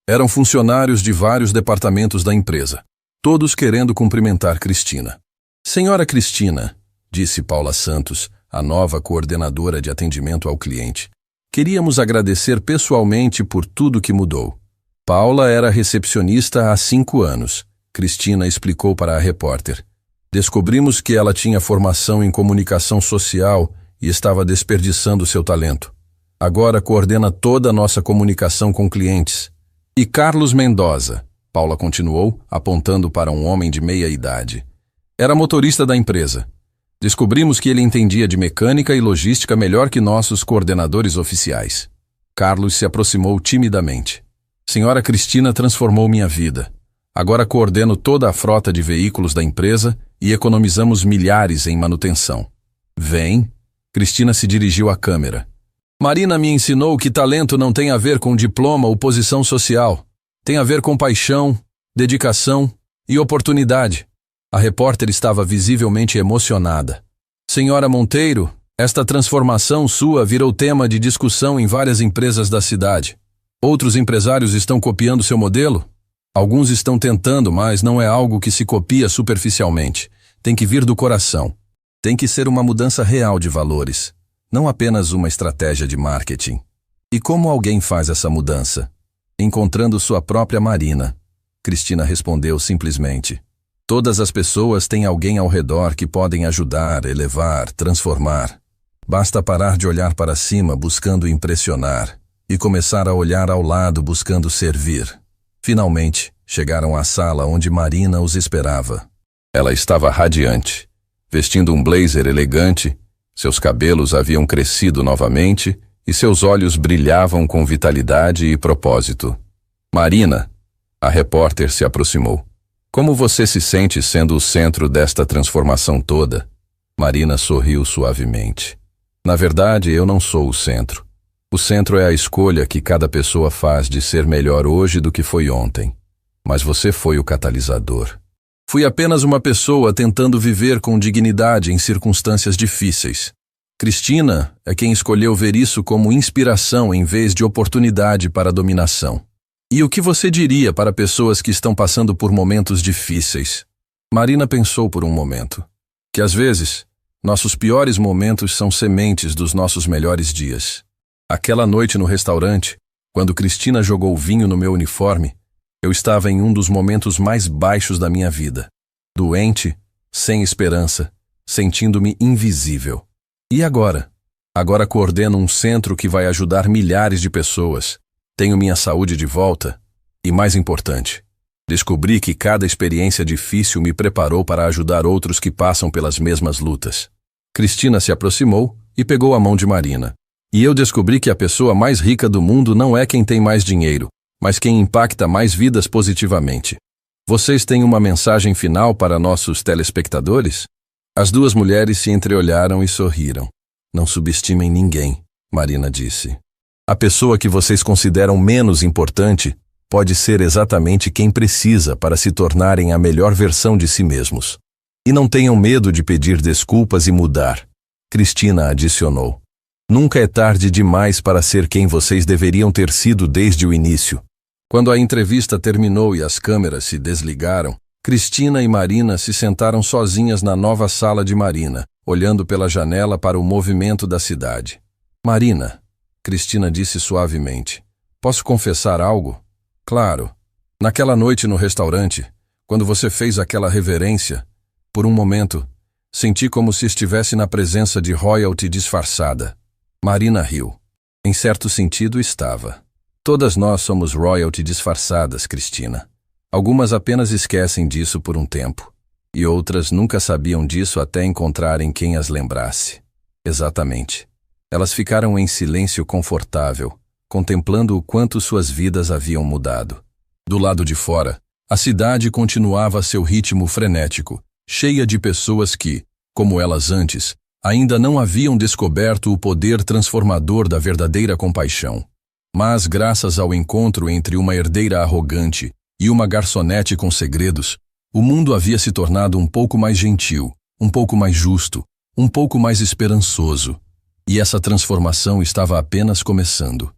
Eram funcionários de vários departamentos da empresa, todos querendo cumprimentar Cristina. Senhora Cristina, disse Paula Santos, a nova coordenadora de atendimento ao cliente, queríamos agradecer pessoalmente por tudo que mudou. Paula era recepcionista há 5 anos. Cristina explicou para a repórter. Descobrimos que ela tinha formação em comunicação social e estava desperdiçando seu talento. Agora coordena toda a nossa comunicação com clientes. E Carlos Mendoza, Paula continuou, apontando para um homem de meia idade. Era motorista da empresa. Descobrimos que ele entendia de mecânica e logística melhor que nossos coordenadores oficiais. Carlos se aproximou timidamente. Senhora Cristina transformou minha vida. Agora coordeno toda a frota de veículos da empresa e economizamos milhares em manutenção. Vem. Cristina se dirigiu à câmera. Marina me ensinou que talento não tem a ver com diploma ou posição social. Tem a ver com paixão, dedicação e oportunidade. A repórter estava visivelmente emocionada. Senhora Monteiro, esta transformação sua virou tema de discussão em várias empresas da cidade. Outros empresários estão copiando seu modelo? Alguns estão tentando, mas não é algo que se copia superficialmente. Tem que vir do coração. Tem que ser uma mudança real de valores, não apenas uma estratégia de marketing. E como alguém faz essa mudança? Encontrando sua própria Marina. Cristina respondeu simplesmente. Todas as pessoas têm alguém ao redor que podem ajudar, elevar, transformar. Basta parar de olhar para cima buscando impressionar e começar a olhar ao lado buscando servir. Finalmente, chegaram à sala onde Marina os esperava. Ela estava radiante, vestindo um blazer elegante, seus cabelos haviam crescido novamente e seus olhos brilhavam com vitalidade e propósito. Marina, a repórter se aproximou. Como você se sente sendo o centro desta transformação toda? Marina sorriu suavemente. Na verdade, eu não sou o centro. O centro é a escolha que cada pessoa faz de ser melhor hoje do que foi ontem. Mas você foi o catalisador. Fui apenas uma pessoa tentando viver com dignidade em circunstâncias difíceis. Cristina é quem escolheu ver isso como inspiração em vez de oportunidade para dominação. E o que você diria para pessoas que estão passando por momentos difíceis? Marina pensou por um momento. Que às vezes, nossos piores momentos são sementes dos nossos melhores dias. Aquela noite no restaurante, quando Cristina jogou vinho no meu uniforme, eu estava em um dos momentos mais baixos da minha vida. Doente, sem esperança, sentindo-me invisível. E agora? Agora coordeno um centro que vai ajudar milhares de pessoas. Tenho minha saúde de volta. E mais importante, descobri que cada experiência difícil me preparou para ajudar outros que passam pelas mesmas lutas. Cristina se aproximou e pegou a mão de Marina. E eu descobri que a pessoa mais rica do mundo não é quem tem mais dinheiro, mas quem impacta mais vidas positivamente. Vocês têm uma mensagem final para nossos telespectadores? As duas mulheres se entreolharam e sorriram. Não subestimem ninguém, Marina disse. A pessoa que vocês consideram menos importante pode ser exatamente quem precisa para se tornarem a melhor versão de si mesmos. E não tenham medo de pedir desculpas e mudar. Cristina adicionou. Nunca é tarde demais para ser quem vocês deveriam ter sido desde o início. Quando a entrevista terminou e as câmeras se desligaram, Cristina e Marina se sentaram sozinhas na nova sala de Marina, olhando pela janela para o movimento da cidade. Marina, Cristina disse suavemente, posso confessar algo? Claro. Naquela noite no restaurante, quando você fez aquela reverência, por um momento, senti como se estivesse na presença de royalty disfarçada. Marina riu. Em certo sentido, estava. Todas nós somos royalty disfarçadas, Cristina. Algumas apenas esquecem disso por um tempo. E outras nunca sabiam disso até encontrarem quem as lembrasse. Exatamente. Elas ficaram em silêncio confortável, contemplando o quanto suas vidas haviam mudado. Do lado de fora, a cidade continuava seu ritmo frenético, cheia de pessoas que, como elas antes, ainda não haviam descoberto o poder transformador da verdadeira compaixão. Mas, graças ao encontro entre uma herdeira arrogante e uma garçonete com segredos, o mundo havia se tornado um pouco mais gentil, um pouco mais justo, um pouco mais esperançoso. E essa transformação estava apenas começando.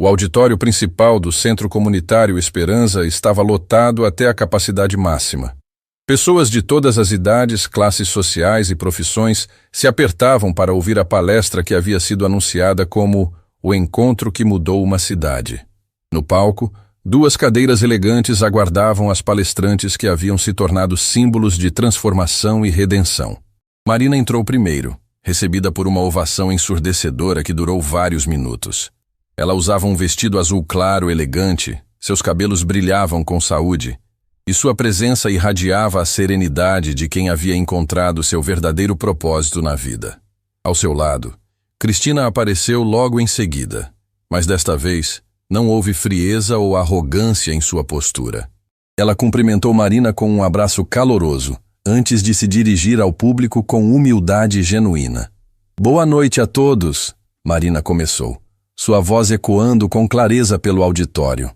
O auditório principal do Centro Comunitário Esperança estava lotado até a capacidade máxima. Pessoas de todas as idades, classes sociais e profissões se apertavam para ouvir a palestra que havia sido anunciada como o encontro que mudou uma cidade. No palco, 2 cadeiras elegantes aguardavam as palestrantes que haviam se tornado símbolos de transformação e redenção. Marina entrou primeiro, recebida por uma ovação ensurdecedora que durou vários minutos. Ela usava um vestido azul claro elegante, seus cabelos brilhavam com saúde, e sua presença irradiava a serenidade de quem havia encontrado seu verdadeiro propósito na vida. Ao seu lado, Cristina apareceu logo em seguida, mas desta vez não houve frieza ou arrogância em sua postura. Ela cumprimentou Marina com um abraço caloroso, antes de se dirigir ao público com humildade genuína. "Boa noite a todos", Marina começou, sua voz ecoando com clareza pelo auditório.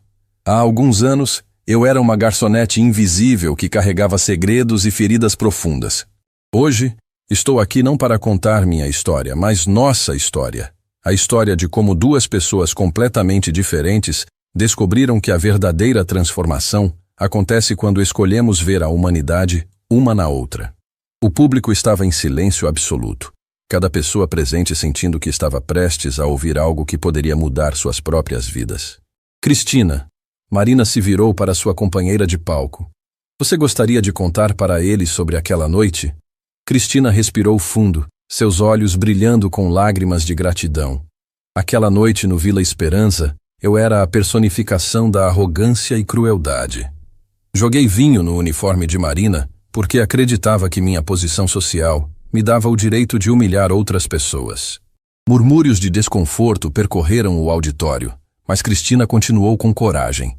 Há alguns anos, eu era uma garçonete invisível que carregava segredos e feridas profundas. Hoje, estou aqui não para contar minha história, mas nossa história. A história de como 2 pessoas completamente diferentes descobriram que a verdadeira transformação acontece quando escolhemos ver a humanidade uma na outra. O público estava em silêncio absoluto, cada pessoa presente sentindo que estava prestes a ouvir algo que poderia mudar suas próprias vidas. "Cristina", Marina se virou para sua companheira de palco. "Você gostaria de contar para eles sobre aquela noite?" Cristina respirou fundo, seus olhos brilhando com lágrimas de gratidão. "Aquela noite no Vila Esperança, eu era a personificação da arrogância e crueldade. Joguei vinho no uniforme de Marina porque acreditava que minha posição social me dava o direito de humilhar outras pessoas." Murmúrios de desconforto percorreram o auditório, mas Cristina continuou com coragem.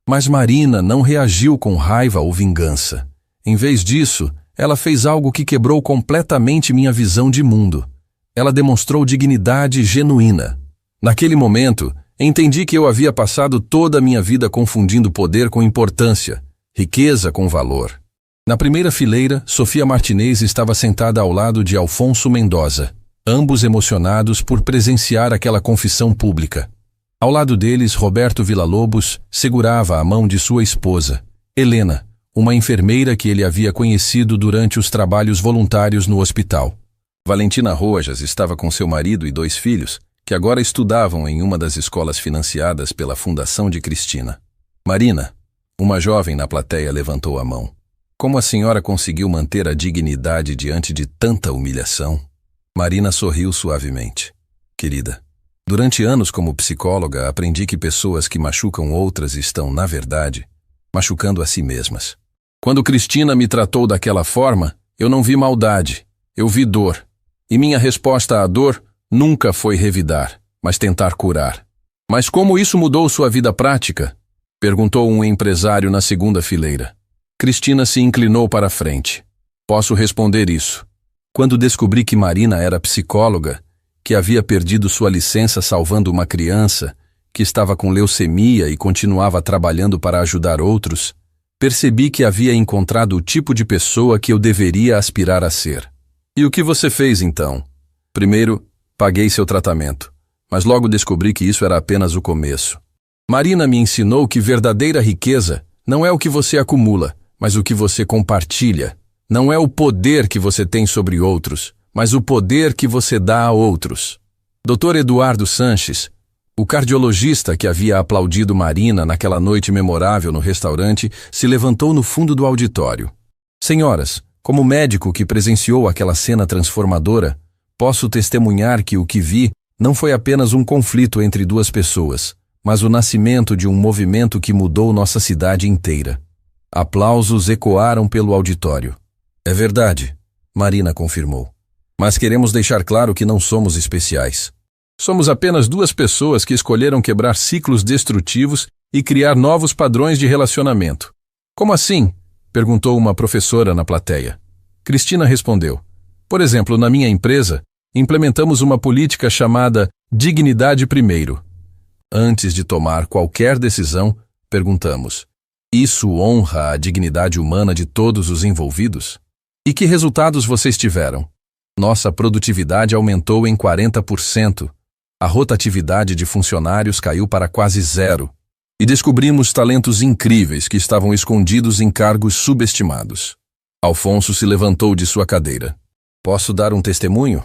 Mas Marina não reagiu com raiva ou vingança. Em vez disso, ela fez algo que quebrou completamente minha visão de mundo. Ela demonstrou dignidade genuína. Naquele momento, entendi que eu havia passado toda a minha vida confundindo poder com importância, riqueza com valor. Na primeira fileira, Sofia Martinez estava sentada ao lado de Alfonso Mendoza, ambos emocionados por presenciar aquela confissão pública. Ao lado deles, Roberto Villa-Lobos segurava a mão de sua esposa, Helena, uma enfermeira que ele havia conhecido durante os trabalhos voluntários no hospital. Valentina Rojas estava com seu marido e 2 filhos, que agora estudavam em uma das escolas financiadas pela Fundação de Cristina. "Marina", uma jovem na plateia levantou a mão. "Como a senhora conseguiu manter a dignidade diante de tanta humilhação?" Marina sorriu suavemente. "Querida, durante anos como psicóloga, aprendi que pessoas que machucam outras estão, na verdade, machucando a si mesmas. Quando Cristina me tratou daquela forma, eu não vi maldade, eu vi dor. E minha resposta à dor nunca foi revidar, mas tentar curar." "Mas como isso mudou sua vida prática?" perguntou um empresário na segunda fileira. Cristina se inclinou para a frente. "Posso responder isso. Quando descobri que Marina era psicóloga, que havia perdido sua licença salvando uma criança, que estava com leucemia e continuava trabalhando para ajudar outros, percebi que havia encontrado o tipo de pessoa que eu deveria aspirar a ser." "E o que você fez então?" "Primeiro, paguei seu tratamento, mas logo descobri que isso era apenas o começo. Marina me ensinou que verdadeira riqueza não é o que você acumula, mas o que você compartilha. Não é o poder que você tem sobre outros, mas o poder que você dá a outros." Dr. Eduardo Sanches, o cardiologista que havia aplaudido Marina naquela noite memorável no restaurante, se levantou no fundo do auditório. "Senhoras, como médico que presenciou aquela cena transformadora, posso testemunhar que o que vi não foi apenas um conflito entre 2 pessoas, mas o nascimento de um movimento que mudou nossa cidade inteira." Aplausos ecoaram pelo auditório. "É verdade", Marina confirmou. "Mas queremos deixar claro que não somos especiais. Somos apenas duas pessoas que escolheram quebrar ciclos destrutivos e criar novos padrões de relacionamento. Como assim? Perguntou uma professora na plateia. Cristina respondeu. Por exemplo, na minha empresa, implementamos uma política chamada Dignidade Primeiro. Antes de tomar qualquer decisão, perguntamos: isso honra a dignidade humana de todos os envolvidos? E que resultados vocês tiveram? Nossa produtividade aumentou em 40%. A rotatividade de funcionários caiu para quase zero. E descobrimos talentos incríveis que estavam escondidos em cargos subestimados. Alfonso se levantou de sua cadeira. Posso dar um testemunho?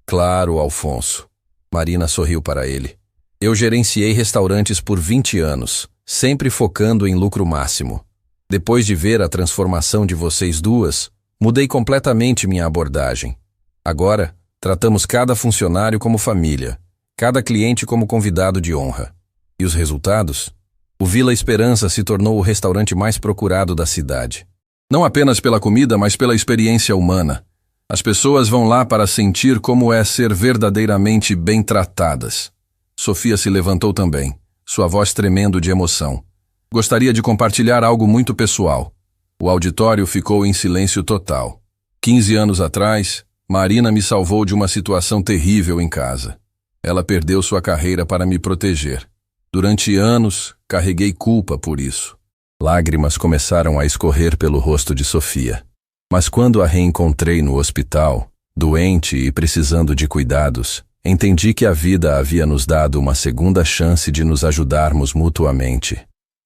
Claro, Alfonso. Marina sorriu para ele. Eu gerenciei restaurantes por 20 anos, sempre focando em lucro máximo. Depois de ver a transformação de vocês duas, mudei completamente minha abordagem. Agora, tratamos cada funcionário como família, cada cliente como convidado de honra. E os resultados? O Vila Esperança se tornou o restaurante mais procurado da cidade. Não apenas pela comida, mas pela experiência humana. As pessoas vão lá para sentir como é ser verdadeiramente bem tratadas. Sofia se levantou também, sua voz tremendo de emoção. Gostaria de compartilhar algo muito pessoal. O auditório ficou em silêncio total. 15 anos atrás, Marina me salvou de uma situação terrível em casa. Ela perdeu sua carreira para me proteger. Durante anos, carreguei culpa por isso. Lágrimas começaram a escorrer pelo rosto de Sofia. Mas quando a reencontrei no hospital, doente e precisando de cuidados, entendi que a vida havia nos dado uma segunda chance de nos ajudarmos mutuamente.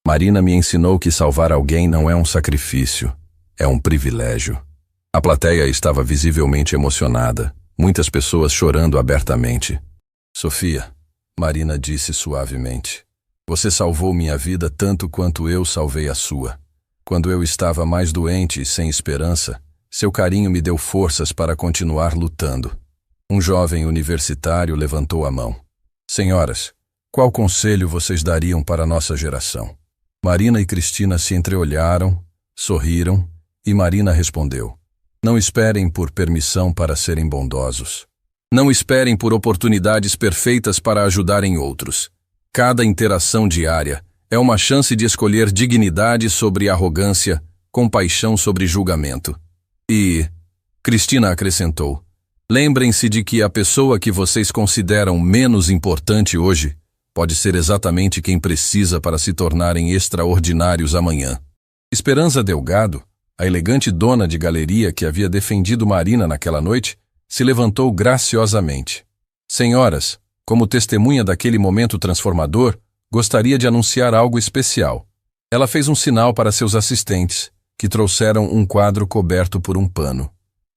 Marina me ensinou que salvar alguém não é um sacrifício, é um privilégio. A plateia estava visivelmente emocionada, muitas pessoas chorando abertamente. Sofia, Marina disse suavemente, você salvou minha vida tanto quanto eu salvei a sua. Quando eu estava mais doente e sem esperança, seu carinho me deu forças para continuar lutando. Um jovem universitário levantou a mão. Senhoras, qual conselho vocês dariam para a nossa geração? Marina e Cristina se entreolharam, sorriram e Marina respondeu. Não esperem por permissão para serem bondosos. Não esperem por oportunidades perfeitas para ajudarem outros. Cada interação diária é uma chance de escolher dignidade sobre arrogância, compaixão sobre julgamento. E, Cristina acrescentou, lembrem-se de que a pessoa que vocês consideram menos importante hoje pode ser exatamente quem precisa para se tornarem extraordinários amanhã. Esperança Delgado, a elegante dona de galeria que havia defendido Marina naquela noite, se levantou graciosamente. Senhoras, como testemunha daquele momento transformador, gostaria de anunciar algo especial. Ela fez um sinal para seus assistentes, que trouxeram um quadro coberto por um pano.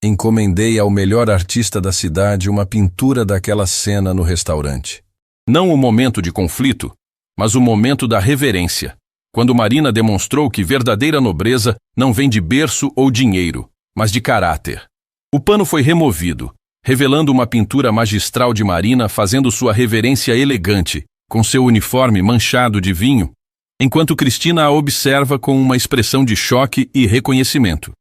Encomendei ao melhor artista da cidade uma pintura daquela cena no restaurante. Não o momento de conflito, mas o momento da reverência, quando Marina demonstrou que verdadeira nobreza não vem de berço ou dinheiro, mas de caráter. O pano foi removido, revelando uma pintura magistral de Marina fazendo sua reverência elegante, com seu uniforme manchado de vinho, enquanto Cristina a observa com uma expressão de choque e reconhecimento.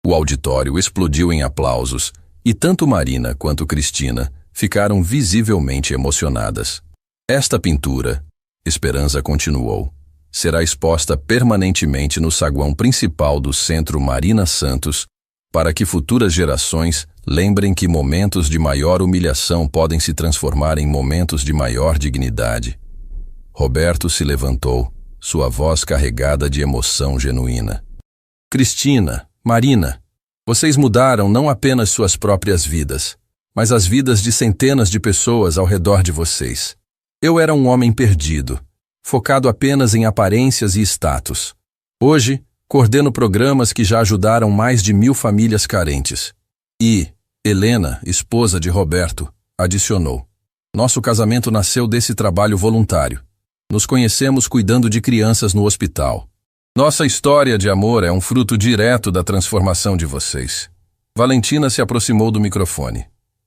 O auditório explodiu em aplausos, e tanto Marina quanto Cristina ficaram visivelmente emocionadas. Esta pintura, Esperança continuou, será exposta permanentemente no saguão principal do Centro Marina Santos, para que futuras gerações lembrem que momentos de maior humilhação podem se transformar em momentos de maior dignidade. Roberto se levantou, sua voz carregada de emoção genuína. Cristina, Marina, vocês mudaram não apenas suas próprias vidas, mas as vidas de centenas de pessoas ao redor de vocês. Eu era um homem perdido, focado apenas em aparências e status. Hoje, coordeno programas que já ajudaram mais de 1000 famílias carentes. E Helena, esposa de Roberto, adicionou. Nosso casamento nasceu desse trabalho voluntário. Nos conhecemos cuidando de crianças no hospital. Nossa história de amor é um fruto direto da transformação de vocês. Valentina se aproximou do microfone.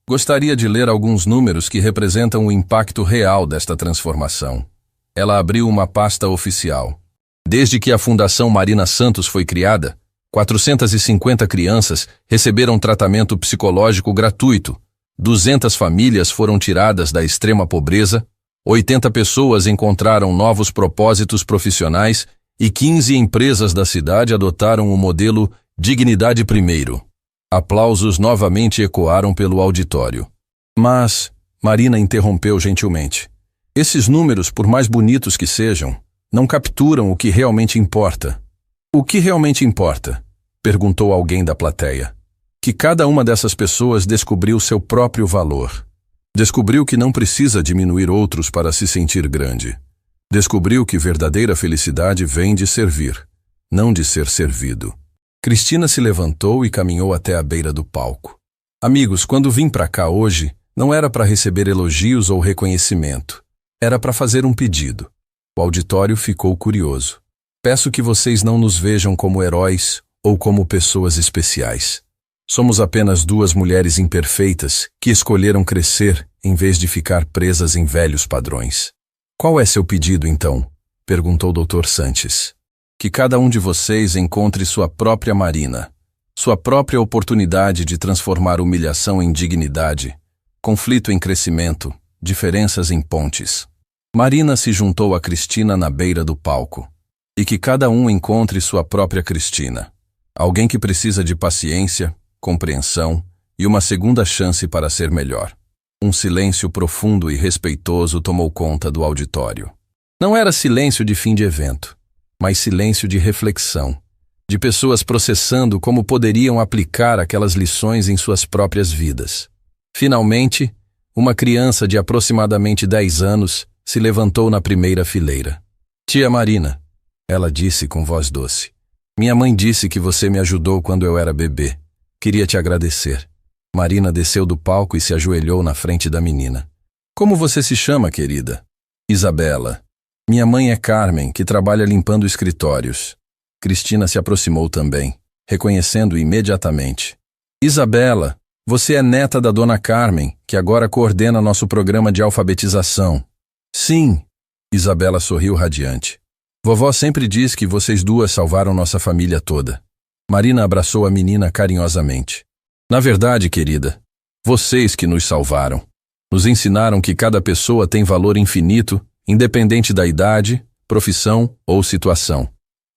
Gostaria de ler alguns números que representam o impacto real desta transformação. Ela abriu uma pasta oficial. Desde que a Fundação Marina Santos foi criada, 450 crianças receberam tratamento psicológico gratuito, 200 famílias foram tiradas da extrema pobreza, 80 pessoas encontraram novos propósitos profissionais e 15 empresas da cidade adotaram o modelo Dignidade Primeiro. Aplausos novamente ecoaram pelo auditório. Mas, Marina interrompeu gentilmente, esses números, por mais bonitos que sejam, não capturam o que realmente importa. O que realmente importa? Perguntou alguém da plateia. Que cada uma dessas pessoas descobriu seu próprio valor. Descobriu que não precisa diminuir outros para se sentir grande. Descobriu que verdadeira felicidade vem de servir, não de ser servido. Cristina se levantou e caminhou até a beira do palco. Amigos, quando vim para cá hoje, não era para receber elogios ou reconhecimento. Era para fazer um pedido. O auditório ficou curioso. Peço que vocês não nos vejam como heróis ou como pessoas especiais. Somos apenas duas mulheres imperfeitas que escolheram crescer em vez de ficar presas em velhos padrões. Qual é seu pedido, então? Perguntou o Dr. Sanches. Que cada um de vocês encontre sua própria Marina, sua própria oportunidade de transformar humilhação em dignidade, conflito em crescimento, diferenças em pontes. Marina se juntou a Cristina na beira do palco. E que cada um encontre sua própria Cristina. Alguém que precisa de paciência, compreensão e uma segunda chance para ser melhor. Um silêncio profundo e respeitoso tomou conta do auditório. Não era silêncio de fim de evento, mas silêncio de reflexão, de pessoas processando como poderiam aplicar aquelas lições em suas próprias vidas. Finalmente, uma criança de aproximadamente 10 anos se levantou na primeira fileira. Tia Marina, ela disse com voz doce. Minha mãe disse que você me ajudou quando eu era bebê. Queria te agradecer. Marina desceu do palco e se ajoelhou na frente da menina. Como você se chama, querida? Isabela. Minha mãe é Carmen, que trabalha limpando escritórios. Cristina se aproximou também, reconhecendo imediatamente. Isabela, você é neta da dona Carmen, que agora coordena nosso programa de alfabetização. Sim. Isabela sorriu radiante. Vovó sempre diz que vocês duas salvaram nossa família toda. Marina abraçou a menina carinhosamente. Na verdade, querida, vocês que nos salvaram. Nos ensinaram que cada pessoa tem valor infinito, independente da idade, profissão ou situação.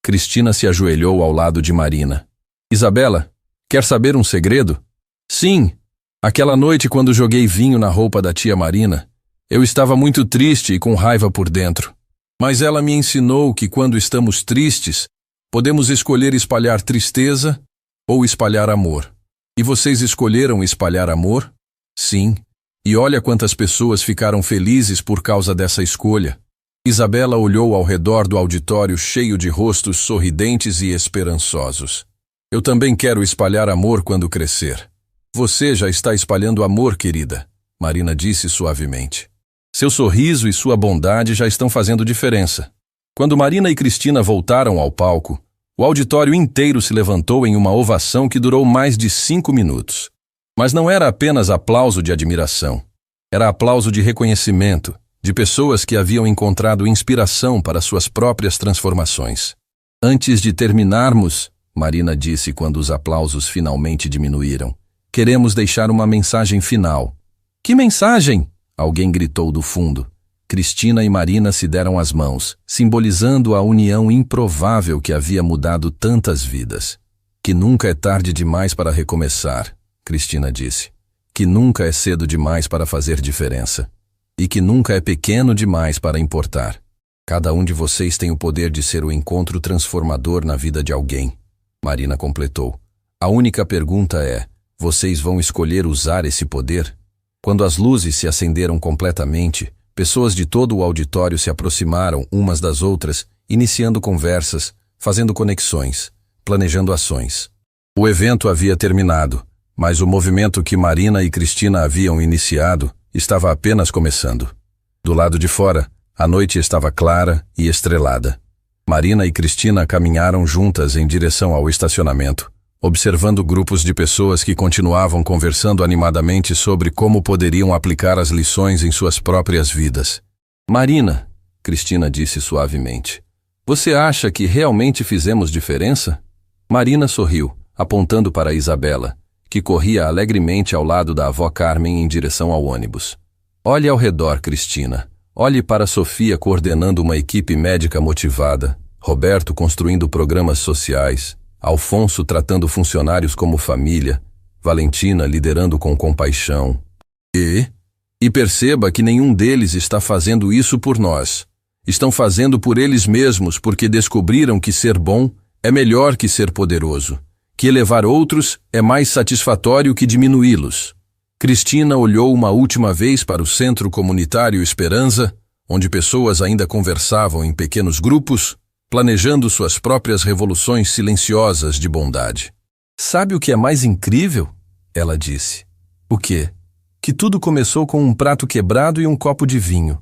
Cristina se ajoelhou ao lado de Marina. Isabela, quer saber um segredo? Sim. Aquela noite quando joguei vinho na roupa da tia Marina, eu estava muito triste e com raiva por dentro. Mas ela me ensinou que quando estamos tristes, podemos escolher espalhar tristeza ou espalhar amor. E vocês escolheram espalhar amor? Sim. E olha quantas pessoas ficaram felizes por causa dessa escolha. Isabela olhou ao redor do auditório cheio de rostos sorridentes e esperançosos. Eu também quero espalhar amor quando crescer. Você já está espalhando amor, querida, Marina disse suavemente. Seu sorriso e sua bondade já estão fazendo diferença. Quando Marina e Cristina voltaram ao palco, o auditório inteiro se levantou em uma ovação que durou mais de 5 minutos. Mas não era apenas aplauso de admiração. Era aplauso de reconhecimento, de pessoas que haviam encontrado inspiração para suas próprias transformações. Antes de terminarmos, Marina disse quando os aplausos finalmente diminuíram, queremos deixar uma mensagem final. Que mensagem? Alguém gritou do fundo. Cristina e Marina se deram as mãos, simbolizando a união improvável que havia mudado tantas vidas. Que nunca é tarde demais para recomeçar, Cristina disse. Que nunca é cedo demais para fazer diferença. E que nunca é pequeno demais para importar. Cada um de vocês tem o poder de ser o encontro transformador na vida de alguém. Marina completou. A única pergunta é, vocês vão escolher usar esse poder? Quando as luzes se acenderam completamente, pessoas de todo o auditório se aproximaram umas das outras, iniciando conversas, fazendo conexões, planejando ações. O evento havia terminado, mas o movimento que Marina e Cristina haviam iniciado estava apenas começando. Do lado de fora, a noite estava clara e estrelada. Marina e Cristina caminharam juntas em direção ao estacionamento, observando grupos de pessoas que continuavam conversando animadamente sobre como poderiam aplicar as lições em suas próprias vidas. Marina, Cristina disse suavemente, você acha que realmente fizemos diferença? Marina sorriu, apontando para Isabela, que corria alegremente ao lado da avó Carmen em direção ao ônibus. Olhe ao redor, Cristina. Olhe para Sofia coordenando uma equipe médica motivada, Roberto construindo programas sociais, Alfonso tratando funcionários como família, Valentina liderando com compaixão. E perceba que nenhum deles está fazendo isso por nós. Estão fazendo por eles mesmos porque descobriram que ser bom é melhor que ser poderoso, que elevar outros é mais satisfatório que diminuí-los. Cristina olhou uma última vez para o Centro Comunitário Esperança, onde pessoas ainda conversavam em pequenos grupos, planejando suas próprias revoluções silenciosas de bondade. Sabe o que é mais incrível? Ela disse. O quê? Que tudo começou com um prato quebrado e um copo de vinho.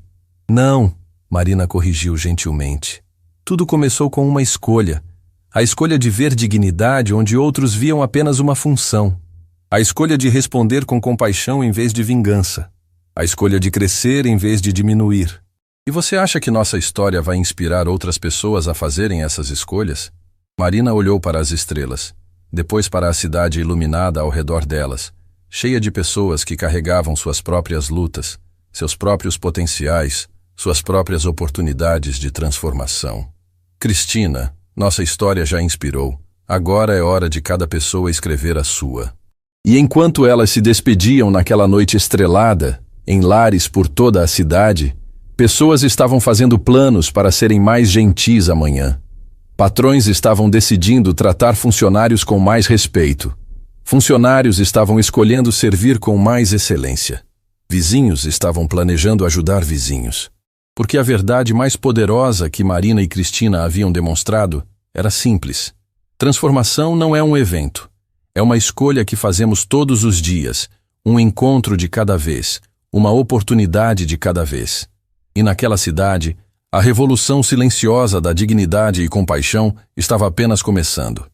Não, Marina corrigiu gentilmente. Tudo começou com uma escolha. A escolha de ver dignidade onde outros viam apenas uma função. A escolha de responder com compaixão em vez de vingança. A escolha de crescer em vez de diminuir. E você acha que nossa história vai inspirar outras pessoas a fazerem essas escolhas? Marina olhou para as estrelas, depois para a cidade iluminada ao redor delas, cheia de pessoas que carregavam suas próprias lutas, seus próprios potenciais, suas próprias oportunidades de transformação. Cristina, nossa história já inspirou. Agora é hora de cada pessoa escrever a sua. E enquanto elas se despediam naquela noite estrelada, em lares por toda a cidade, pessoas estavam fazendo planos para serem mais gentis amanhã. Patrões estavam decidindo tratar funcionários com mais respeito. Funcionários estavam escolhendo servir com mais excelência. Vizinhos estavam planejando ajudar vizinhos. Porque a verdade mais poderosa que Marina e Cristina haviam demonstrado era simples. Transformação não é um evento. É uma escolha que fazemos todos os dias, um encontro de cada vez, uma oportunidade de cada vez. E naquela cidade, a revolução silenciosa da dignidade e compaixão estava apenas começando.